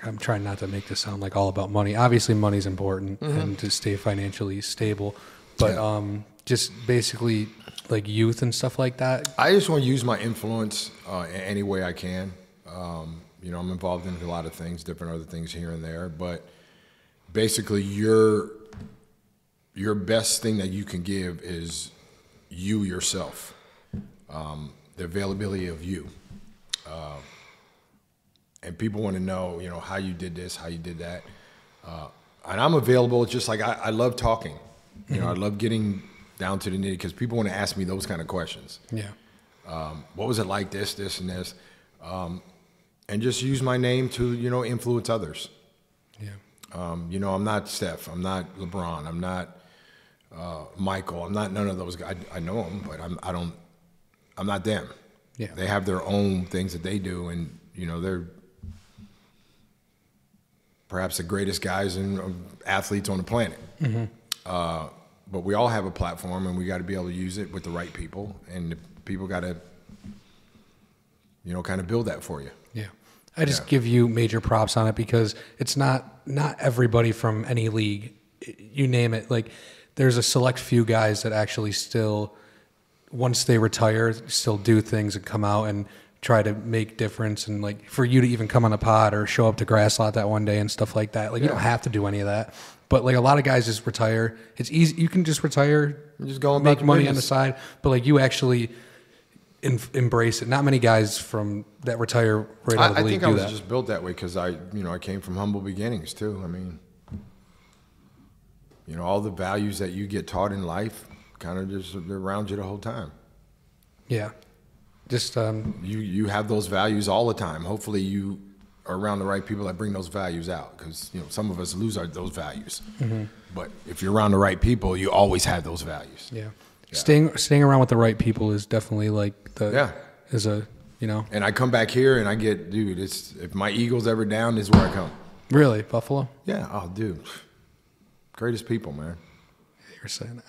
I'm trying not to make this sound like all about money. Obviously, money's important and to stay financially stable, but just basically like youth and stuff like that.
I just want to use my influence in any way I can. You know, I'm involved in a lot of things, different other things here and there, but basically your best thing that you can give is you yourself, the availability of you. And people want to know, you know, how you did this, how you did that. And I'm available, just like I love talking. You know, I love getting down to the nitty, because people want to ask me those kind of questions.
Yeah.
What was it like, this, and this? And just use my name to, you know, influence others.
Yeah.
You know, I'm not Steph. I'm not LeBron. I'm not Michael. I'm not none of those guys. I know them, but I'm not them.
Yeah.
They have their own things that they do, and, you know, they're perhaps the greatest guys and athletes on the planet. But we all have a platform, and we got to be able to use it with the right people, and the people got to, you know, kind of build that for you.
Yeah. I just give you major props on it because it's not everybody from any league, you name it. Like there's a select few guys that actually still, once they retire, still do things and come out and try to make difference. And like for you to even come on the pod or show up to Grass Lot that one day and stuff like that, like you don't have to do any of that. But like a lot of guys just retire. It's easy. You can just retire,
just go and
make money
business
on the side. But like you actually embrace it. Not many guys from that retire right out of the league do that.
I think I was just built that way because I came from humble beginnings too. I mean, all the values that you get taught in life kind of just they're around you the whole time.
Yeah, just
you have those values all the time. Hopefully, you are around the right people that bring those values out because some of us lose those values. Mm-hmm. But if you're around the right people, you always have those values.
Yeah. Staying around with the right people is definitely like is a
And I come back here and I get, dude, if my ego's ever down, this is where I come.
Really, Buffalo?
Yeah. Oh, dude, greatest people, man.
You're saying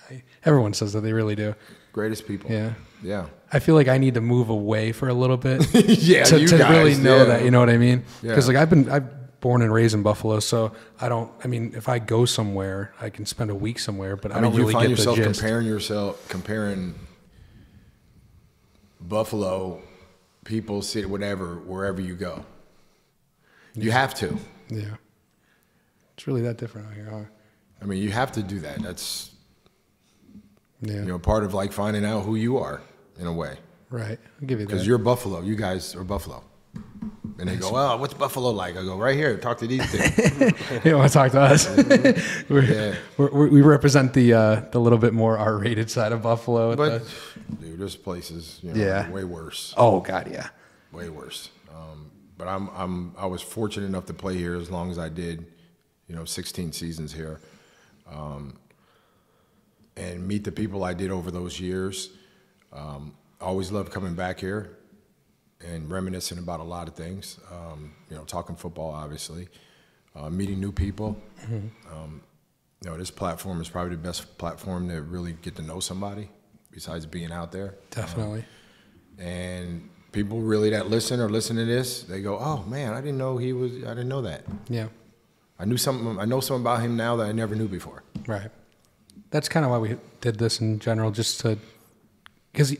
everyone says that they really do.
Greatest people.
Yeah.
Yeah.
I feel like I need to move away for a little bit.
Yeah.
to
guys,
really know that. You know what I mean?
Yeah.
Because like I've born and raised in Buffalo, so I mean, if I go somewhere, I can spend a week somewhere, but I don't really get the gist.
You find yourself comparing Buffalo people, city, whatever, wherever you go. You have to.
Yeah. It's really that different out here, huh?
I mean, you have to do that. That's
yeah.
Part of like finding out who you are in a way.
Right. I'll give you that.
Because you're Buffalo. You guys are Buffalo. And they go, well, what's Buffalo like? I go, right here, talk to these things.
You want to talk to us? We represent the little bit more R-rated side of Buffalo.
But, dude, there's places, way worse.
Oh, God, yeah.
Way worse. But I was fortunate enough to play here as long as I did, 16 seasons here. And meet the people I did over those years. I always loved coming back here and reminiscing about a lot of things, talking football, obviously, meeting new people. Mm-hmm. This platform is probably the best platform to really get to know somebody besides being out there.
Definitely.
And people really that listen or listen to this, they go, oh, man, I didn't know I didn't know that.
Yeah.
I know something about him now that I never knew before.
Right. That's kind of why we did this in general, because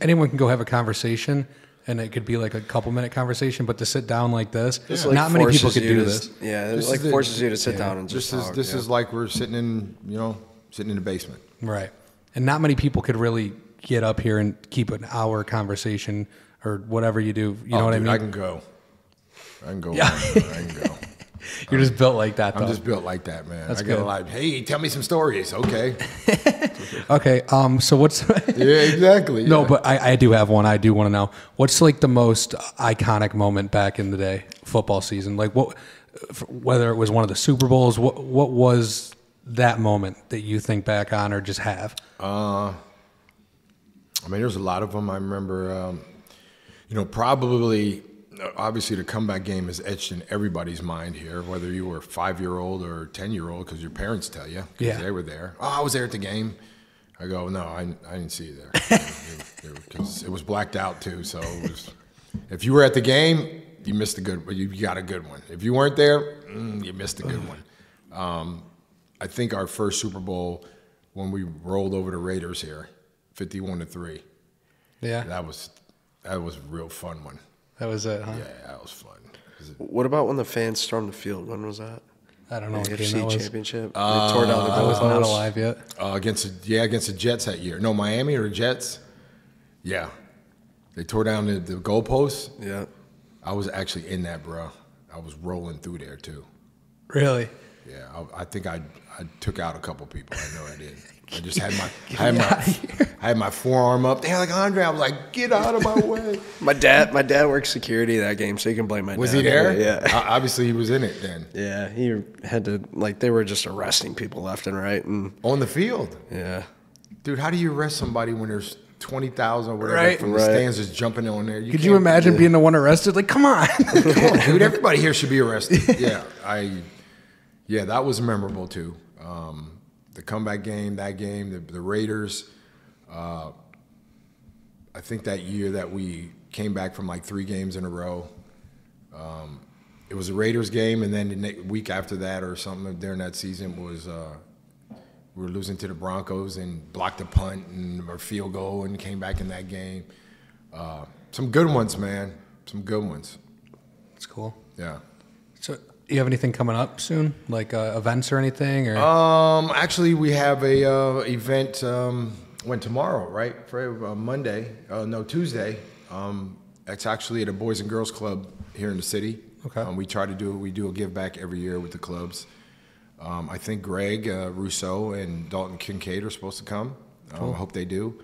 anyone can go have a conversation, and it could be like a couple-minute conversation, but to sit down like this, not many people could do this.
Yeah, it forces you to sit down and just talk.
This is like we're sitting in the basement.
Right. And not many people could really get up here and keep an hour conversation or whatever you do. You know what I mean?
I can go.
Yeah.
I can go.
You're just built like that, though.
I'm just built like that, man.
That's
I get
good.
a lot. Hey, tell me some stories. Okay.
Okay. So what's?
Yeah, exactly. Yeah.
No, but I do have one. I do want to know what's like the most iconic moment back in the day, football season. Like whether it was one of the Super Bowls. What was that moment that you think back on or just have?
I mean, there's a lot of them. I remember, probably. Obviously, the comeback game is etched in everybody's mind here, whether you were a 5-year-old or 10-year-old, because your parents tell you, because they were there. Oh, I was there at the game. I go, no, I didn't see you there. Because it was blacked out, too. So it was, if you were at the game, you missed you got a good one. If you weren't there, you missed a good one. I think our first Super Bowl, when we rolled over the Raiders here, 51-3.
Yeah.
That was a real fun one.
That was it, huh?
Yeah, that was fun.
What about when the fans stormed the field? When was that?
I don't know.
The
what game
AFC
that was.
Championship. They tore down the
I was
goalpost.
not alive yet.
Against the Jets that year. No, Miami or the Jets. Yeah, they tore down the goalposts.
Yeah,
I was actually in that, bro. I was rolling through there too.
Really?
Yeah, I think I took out a couple people. I know I did. I just had I had my forearm up. They're like, Andre, I was like, get out of my way.
my dad worked security that game, so you can blame my dad.
Was he there?
Yeah.
Obviously, he was in it then.
Yeah, he had to, they were just arresting people left and right. And
on the field.
Yeah.
Dude, how do you arrest somebody when there's 20,000 or whatever
Right.
from the stands just jumping on there?
Could you imagine being the one arrested? Like, come on.
Come on, dude. Everybody here should be arrested. Yeah, that was memorable too. The comeback game, the Raiders. I think that year that we came back from like 3 games in a row, was a Raiders game, and then the week after that or something during that season was we were losing to the Broncos and blocked a punt and a field goal and came back in that game. Some good ones, man. Some good ones.
That's cool.
Yeah.
So, you have anything coming up soon, like events or anything? Or
Actually, we have a event. When tomorrow, right? For Monday? No, Tuesday. It's actually at a Boys and Girls Club here in the city.
Okay.
We do a give back every year with the clubs. I think Greg Rousseau and Dalton Kincaid are supposed to come.
Cool.
I hope they do.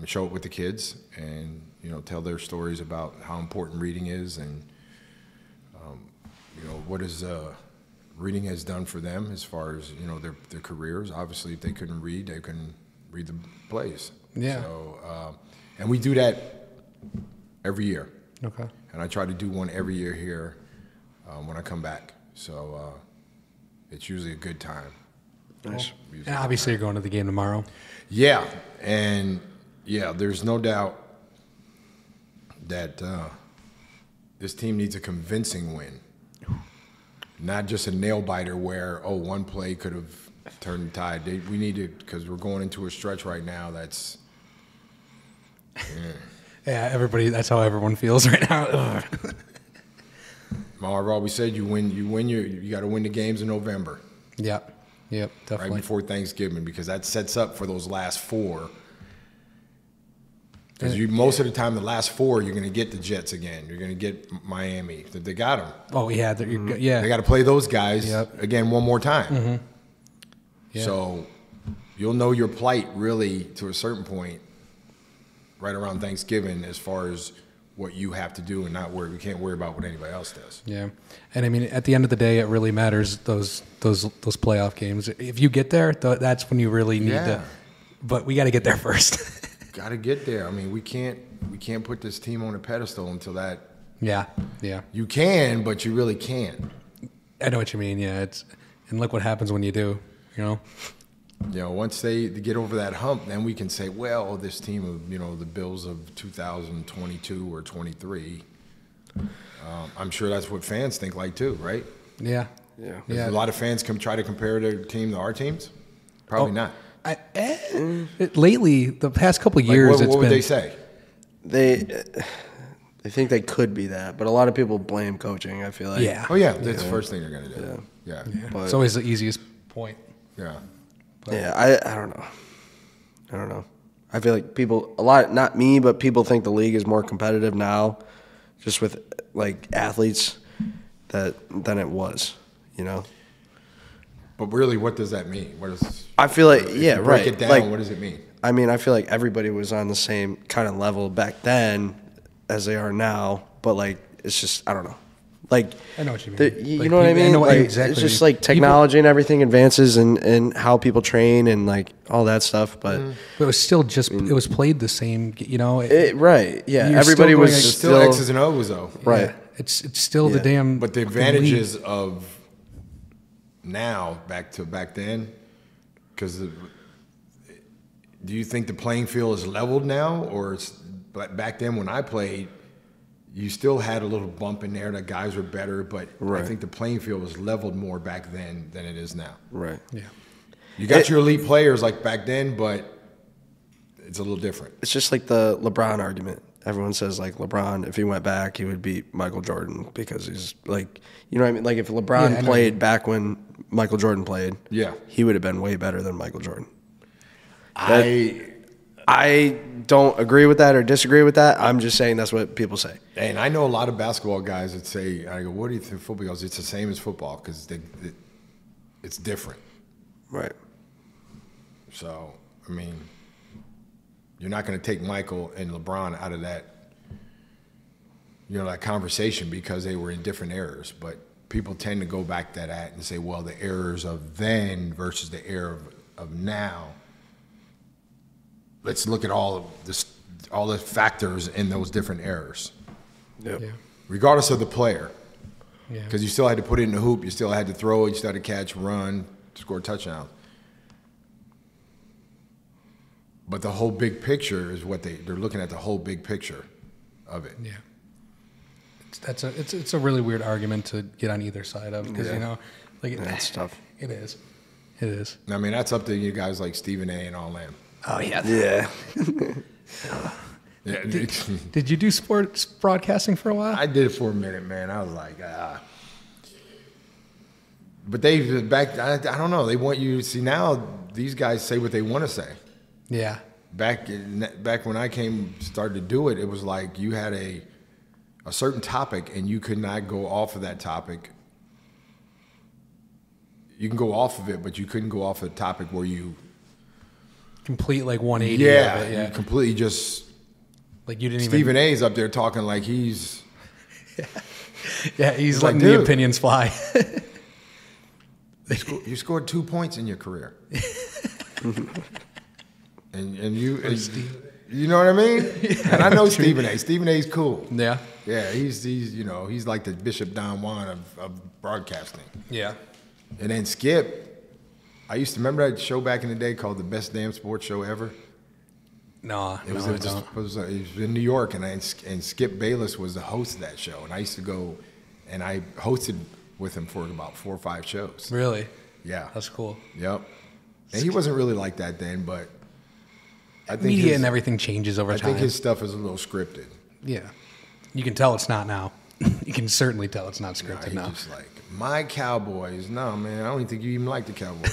Show it with the kids and tell their stories about how important reading is and what is reading has done for them as far as their careers. Obviously, if they couldn't read, they couldn't read the plays.
Yeah.
So and we do that every year.
Okay.
And I try to do one every year here when I come back. So it's usually a good time.
Nice.
And obviously, you're going to the game tomorrow.
Yeah, and there's no doubt that this team needs a convincing win, not just a nail biter where one play could have turned the tide. We need to, because we're going into a stretch right now that's.
Yeah, everybody. That's how everyone feels right now.
I've always said you got to win the games in November.
Yep, definitely.
Right before Thanksgiving, because that sets up for those last four. Because most of the time, the last four, you're going to get the Jets again. You're going to get Miami. They got them.
Oh, yeah. Yeah.
They got to play those guys again one more time.
Mm-hmm. Yeah.
So you'll know your plight really to a certain point right around Thanksgiving as far as what you have to do and not worry. We can't worry about what anybody else does.
Yeah. And I mean, at the end of the day, it really matters, those playoff games. If you get there, that's when you really need to. But we got to get there first.
Got to get there. I mean, we can't put this team on a pedestal until that.
Yeah.
You can, but you really can't.
I know what you mean. Yeah, and look what happens when you do.
Once they get over that hump, then we can say, well, this team of the Bills of 2022 or 23. I'm sure that's what fans think like too, right?
Yeah.
A lot of fans try to compare their team to our teams. Probably not.
Lately, the past couple of years,
what would they say?
They think they could be that, but a lot of people blame coaching. I feel like.
Yeah.
Oh yeah, that's the first thing they're gonna do. Yeah.
But,
it's always the easiest point.
Yeah.
But, I don't know. I feel like not me, but people think the league is more competitive now, just with like athletes, than it was.
But really, what does that mean?
I feel like
break it down. What does it mean?
I mean, I feel like everybody was on the same kind of level back then as they are now, but like it's just I don't know. Like
I know what you mean.
You know what I mean?
I know
like,
exactly.
It's just like technology and everything advances and how people train and like all that stuff. But
it was still just it was played the same.
Right? Yeah.
You're
Everybody
still
was
going,
still X's and O's though.
Right.
Yeah, it's still the damn.
But the advantages of now back then, because do you think the playing field is leveled now, or it's back then when I played, you still had a little bump in there that guys were better, but I think the playing field was leveled more back then than it is now.
Right.
Yeah.
You got your elite players like back then, but it's a little different.
It's just like the LeBron argument. Everyone says like LeBron, if he went back, he would beat Michael Jordan because he's like, you know what I mean? Like if LeBron played back when Michael Jordan played, he would have been way better than Michael Jordan. I don't agree with that or disagree with that. I'm just saying that's what people say.
And I know a lot of basketball guys that say, I go, what do you think football goes? It's the same as football because it's different.
Right.
So, I mean, you're not going to take Michael and LeBron out of that, that conversation because they were in different eras. But people tend to go back to that and say, well, the errors of then versus the era of now. Let's look at all the factors in those different errors.
Yep.
Yeah.
Regardless of the player.
Yeah.
Because you still had to put it in the hoop, you still had to throw it, you still had to catch, run, score touchdowns. But the whole big picture is what they're looking at, the whole big picture of it.
Yeah. it's a really weird argument to get on either side of because
that's tough.
It is.
I mean, that's up to you guys like Stephen A. and all them.
Oh yeah.
Yeah.
Yeah.
Did you do sports broadcasting for a while?
I did it for a minute, man. I was like, But they back. I don't know. They want you to see now. These guys say what they want to say.
Yeah.
Back when I started to do it, it was like you had a certain topic and you could not go off of that topic. You can go off of it, but you couldn't go off of the topic where you
complete like 180.
Yeah,
of it, yeah.
You completely just
like you didn't.
Stephen A's up there talking like he's.
Yeah, he's letting
like,
the opinions fly.
You scored 2 points in your career. and you know what I mean? And I know Stephen A. Stephen A's cool.
Yeah.
Yeah, he's he's like the Bishop Don Juan of broadcasting.
Yeah.
And then Skip, I used to remember that show back in the day called The Best Damn Sports Show Ever.
No,
It was in New York, and Skip Bayless was the host of that show. And I used to go, and I hosted with him for about 4 or 5 shows.
Really?
Yeah.
That's cool.
Yep. And he wasn't really like that then, but I think
media and everything changes over time.
I think his stuff is a little scripted.
Yeah. You can tell it's not now. You can certainly tell it's not scripted now.
He's just like, my Cowboys. No, man, I don't even think you even like the Cowboys.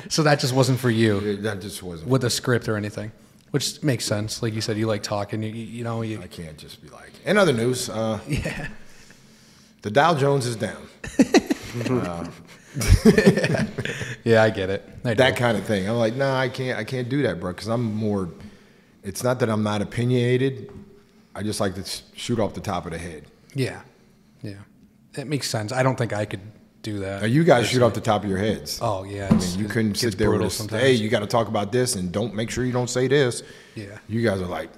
So that just wasn't for you.
That just wasn't.
With a script or anything. Which makes sense. Like you said, you like talking. I
can't just be like. In other news,
yeah.
The Dow Jones is down.
Yeah, I get it.
That kind of thing. I'm like, no, I can't do that, bro, because I'm more. It's not that I'm not opinionated. I just like to shoot off the top of the head.
Yeah, yeah, it makes sense. I don't think I could do that.
Now you guys shoot off the top of your heads.
Oh yeah,
I mean, you couldn't sit there with us. Hey, you got to talk about this, and make sure you don't say this.
Yeah,
you guys are like,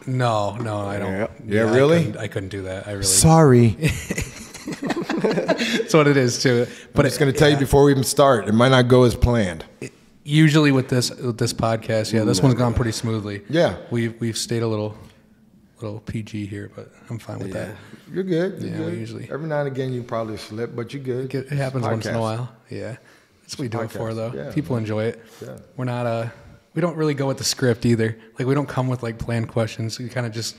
no, I don't.
Yeah, really?
I couldn't do that. I really.
Sorry.
That's what it is too. But
I'm just going to tell you before we even start, it might not go as planned.
Usually with this podcast, this one's gone pretty smoothly.
Yeah,
we've stayed a little PG here, but I'm fine with that.
You're good. You're good.
We usually
every now and again you probably slip, but you're good.
It happens once in a while. Yeah, that's what we do it for, though.
Yeah,
people enjoy it.
Yeah.
We're not we don't really go with the script either. Like we don't come with like planned questions. We kind of just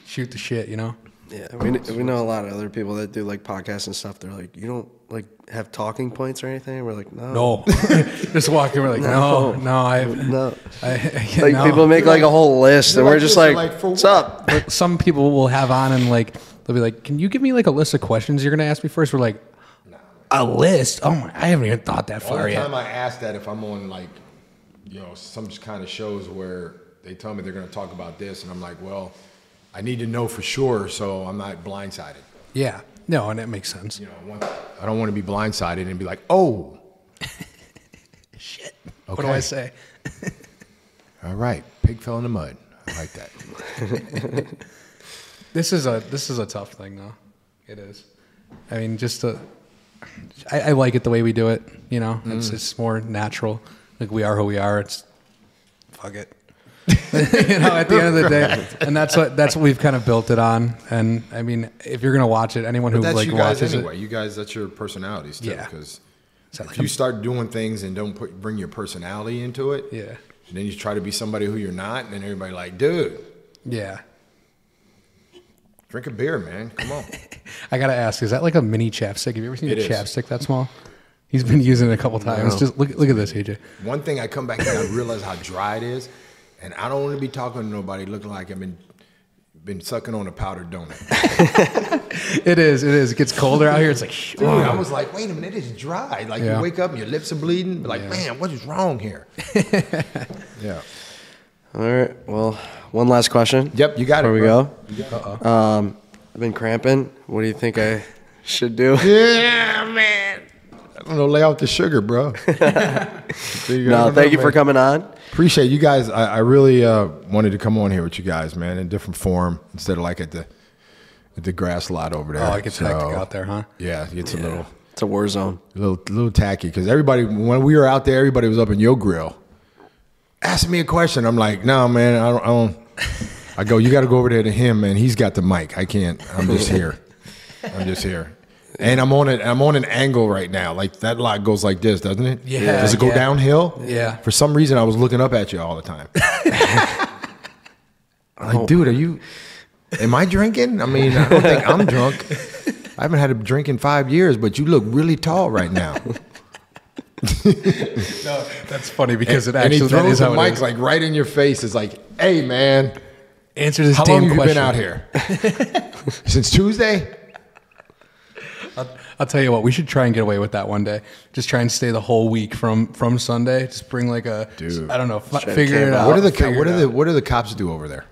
shoot the shit, Yeah,
we know a lot of other people that do like podcasts and stuff. They're like, you don't like have talking points or anything. We're like, no.
Just walk in. We're like, no.
Like people make like a whole list, and we're just like, what's up?
But some people will have on and like they'll be like, can you give me like a list of questions you're gonna ask me first? We're like, a list? Oh my, I haven't even thought that far yet.
The only time I ask that if I'm on like, some kind of shows where they tell me they're gonna talk about this, and I'm like, well, I need to know for sure, so I'm not blindsided.
Yeah. No, and it makes sense.
I don't want to be blindsided and be like, oh.
Shit.
Okay.
What do I say?
All right. Pig fell in the mud. I like that.
This is a tough thing, though. It is. I mean, I like it the way we do it, It's more natural. Like, we are who we are. It's, fuck it. At the end of the day, and that's what we've kind of built it on. And I mean, if you're gonna watch it, anyone who like watches
anyway, you guys, that's your personalities too.
Yeah.
Because if you start doing things and don't bring your personality into it,
yeah,
and then you try to be somebody who you're not, and then everybody like, dude,
yeah,
drink a beer, man. Come on.
I gotta ask, is that like a mini chapstick? Have you ever seen a chapstick that small? He's been using it a couple times. Just look at this, AJ.
One thing I come back and I realize how dry it is. And I don't want to be talking to nobody looking like I've been sucking on a powdered donut.
It is. It gets colder out here. It's like,
dude, I was like, wait a minute, it is dry. Like you wake up and your lips are bleeding. Like, man, what is wrong here? Yeah.
All right. Well, one last question.
Yep, you got
it. Before we
go.
I've been cramping. What do you think I should do?
Yeah, man. I don't know, lay off the sugar, bro.
Thank you for coming on.
Appreciate you guys. I really wanted to come on here with you guys, man, in different form instead of like at the grass lot over there.
Oh, it gets hectic out there, huh?
Yeah, it's
it's a war zone.
A little tacky because everybody, when we were out there, everybody was up in your grill asking me a question. I'm like, no, man, I don't. I go, you got to go over there to him, man. He's got the mic. I can't. I'm just here. And I'm on an angle right now. Like that lot goes like this, doesn't it?
Yeah.
Does it go downhill?
Yeah.
For some reason, I was looking up at you all the time. Like, dude, am I drinking? I mean, I don't think I'm drunk. I haven't had a drink in 5 years, but you look really tall right now.
No, that's funny because
And he
that
throws
is
the
how it
mic
is.
like right in your face. It's like, hey, man,
Answer this
how
damn
long have you
question.
been out here? Since Tuesday?
I'll tell you what, we should try and get away with that one day. Just try and stay the whole week from Sunday. Just bring like a,
Dude.
I don't know,
try to
figure it
camp
out.
out.
What do the cops do over there?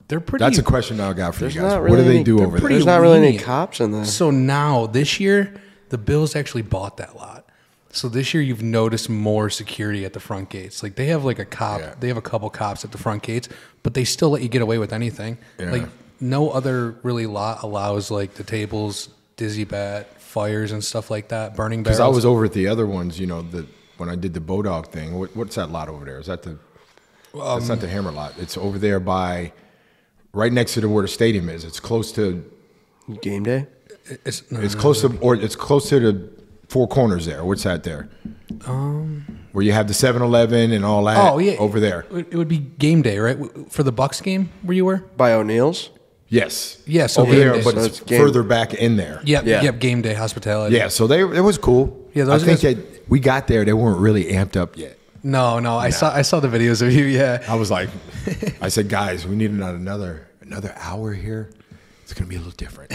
They're pretty.
That's a question I got for you
There's
guys.
not
What do
really
they
any-
do
they're
over there?
There's not really any
lenient.
cops in there.
So now this year, the Bills actually bought that lot. So this year, you've noticed more security at the front gates. Like they have like a cop,
Yeah.
they have a couple cops at the front gates, but they still let you get away with anything.
Yeah.
Like no other really lot allows like the tables, dizzy bat, fires and stuff like that, burning barrels.
Because I was over at the other ones, when I did the Bodog thing. What's that lot over there? Is that that's not the Hammer lot. It's over there right next to where the stadium is. It's close to.
Game day?
It's close to the Four Corners there. What's that there? Where you have the 7-Eleven and all that.
Oh yeah,
over there.
It would be game day, right? For the Bucks game where you were.
By O'Neill's?
Yes.
Yeah, so
over
game
there,
day.
but
So
it's
it's game-
further back in there.
Yep,
Yeah.
yep. Game day hospitality.
Yeah. So it was cool.
Yeah,
I
those
think
guys-
that we got there. They weren't really amped up yet.
No, I saw the videos of you. Yeah.
I was like, I said, guys, we need another hour here. It's gonna be a little different.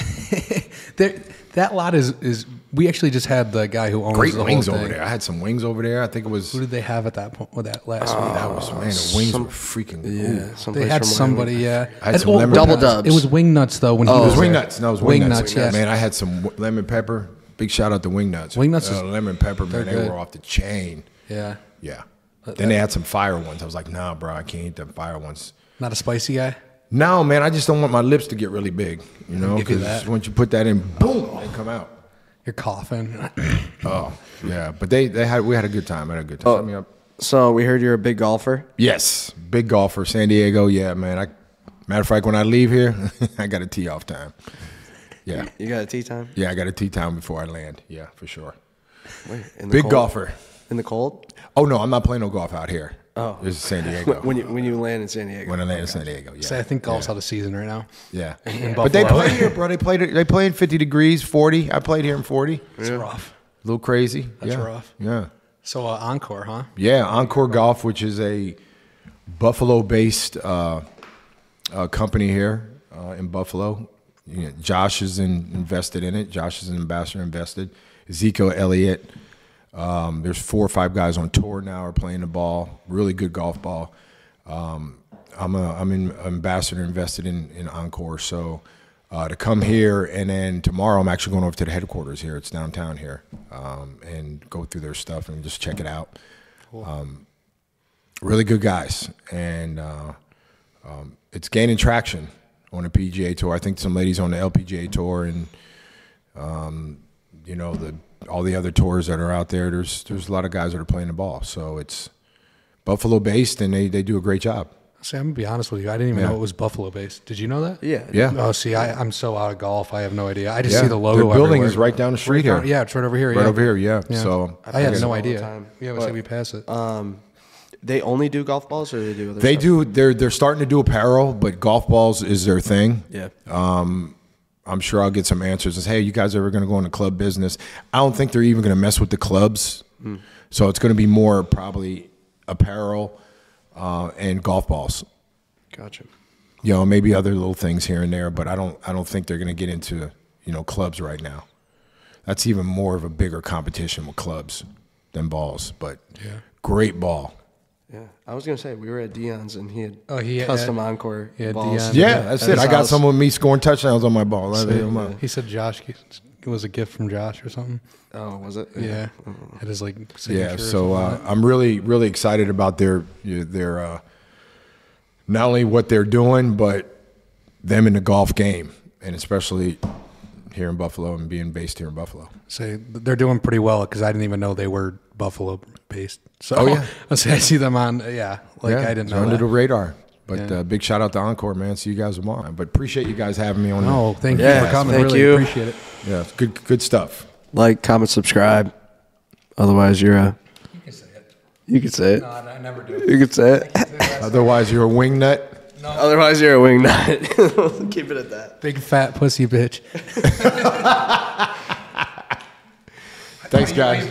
That lot is. We actually just had the guy who owns
Great
the
wings
whole
over
thing.
there. I had some wings over there. I think it was.
Who did they have at that point? With that last week?
That was man. The wings were freaking.
Yeah.
Ooh.
someplace
They had
from
somebody.
Miami.
Yeah.
I had
And-
some lemon
Double
peppers.
dubs.
It was wing nuts though when he
It
was
was wing
there.
nuts. No, it was
Wing
wing
nuts,
nuts.
yes.
Man, I had some lemon pepper. Big shout out to wing nuts.
Wing nuts is-
lemon pepper. Man,
they're
they
good.
were off the chain.
Yeah.
Yeah. Then they had some fire ones. I was like, nah, bro, I can't eat them fire ones.
Not a spicy guy.
No, man, I just don't want my lips to get really big.
give you
Because
that.
once you put that in, boom, they come out.
You're coughing.
Oh, yeah. But we had a good time. I had a good time. Set me up.
So we heard you're a big golfer.
Yes, big golfer, San Diego. Yeah, man. Matter of fact, when I leave here, I got a tee off time. Yeah,
You got a tea time?
yeah, I got a tee time before I land. Yeah, for sure.
Wait, in the
Big
cold?
golfer.
In the cold?
Oh no, I'm not playing no golf out here.
Oh.
This is San Diego.
When you land in San Diego.
When I land in San Diego, yeah.
Say, I think golf's out of season right now.
Yeah.
in
But they
Buffalo.
play here, bro. They play in 50 degrees, 40. I played here in 40.
It's rough.
A little crazy.
That's
yeah.
rough.
Yeah.
So Encore, huh?
Yeah, Encore Golf, which is a Buffalo-based company here in Buffalo. Josh is invested in it. Josh is an ambassador invested. Ezekiel Elliott. There's 4 or 5 guys on tour now are playing the ball. Really good golf ball. I'm an ambassador invested in Encore. So to come here, and then tomorrow I'm actually going over to the headquarters here. It's downtown here, and go through their stuff and just check it out.
Cool.
Really good guys, and it's gaining traction on the PGA Tour. I think some ladies on the LPGA Tour, and all the other tours that are out there. There's a lot of guys that are playing the ball. So it's Buffalo based, and they do a great job.
See, I'm gonna be honest with you. I didn't even know it was Buffalo based. Did you know that?
Yeah.
Yeah.
Oh, see, I'm so out of golf. I have no idea. I just
Yeah.
see the logo.
The building
everywhere.
is right down the street here.
Yeah, it's right over here.
Right
yeah.
over here, yeah.
Yeah.
So
I had
pass it
no
all the
idea.
time.
Yeah, we say we pass it.
They only do golf balls, or they do other
they
stuff?
do. They're starting to do apparel, but golf balls is their thing.
Yeah.
I'm sure I'll get some answers. As hey, you guys ever going to go into club business? I don't think they're even going to mess with the clubs. So it's going to be more probably apparel and golf balls.
Gotcha.
Maybe other little things here and there, but I don't think they're going to get into clubs right now. That's even more of a bigger competition with clubs than balls. But great ball.
Yeah. I was gonna say we were at Dion's and he had
he had-
custom Encore
he had
balls.
Dion.
Yeah, that's
At
it.
his
I got
house.
some with me scoring touchdowns on my ball.
He said Josh it was a gift from Josh or something.
Oh, was it?
Yeah, it is like signature
Yeah,
or
so
something like that.
I'm really, really excited about their not only what they're doing, but them in the golf game, and especially here in Buffalo and being based here in Buffalo.
Say they're doing pretty well because I didn't even know they were Buffalo based. So
Oh, yeah.
I see them on. Yeah, like I didn't
it's
know
under
that.
the radar. But big shout out to Encore, man. See you guys tomorrow. But appreciate you guys having me on.
Oh, thank you
Yeah,
for coming.
thank
Really
you.
appreciate it.
Yeah, good stuff.
Like, comment, subscribe. Otherwise, you're a.
You can say it.
You can say it.
No, I never do.
You can say it.
Otherwise, you're a wing nut.
No.
Otherwise, you're a wing nut. Keep it at that.
Big fat pussy bitch.
Thanks, guys.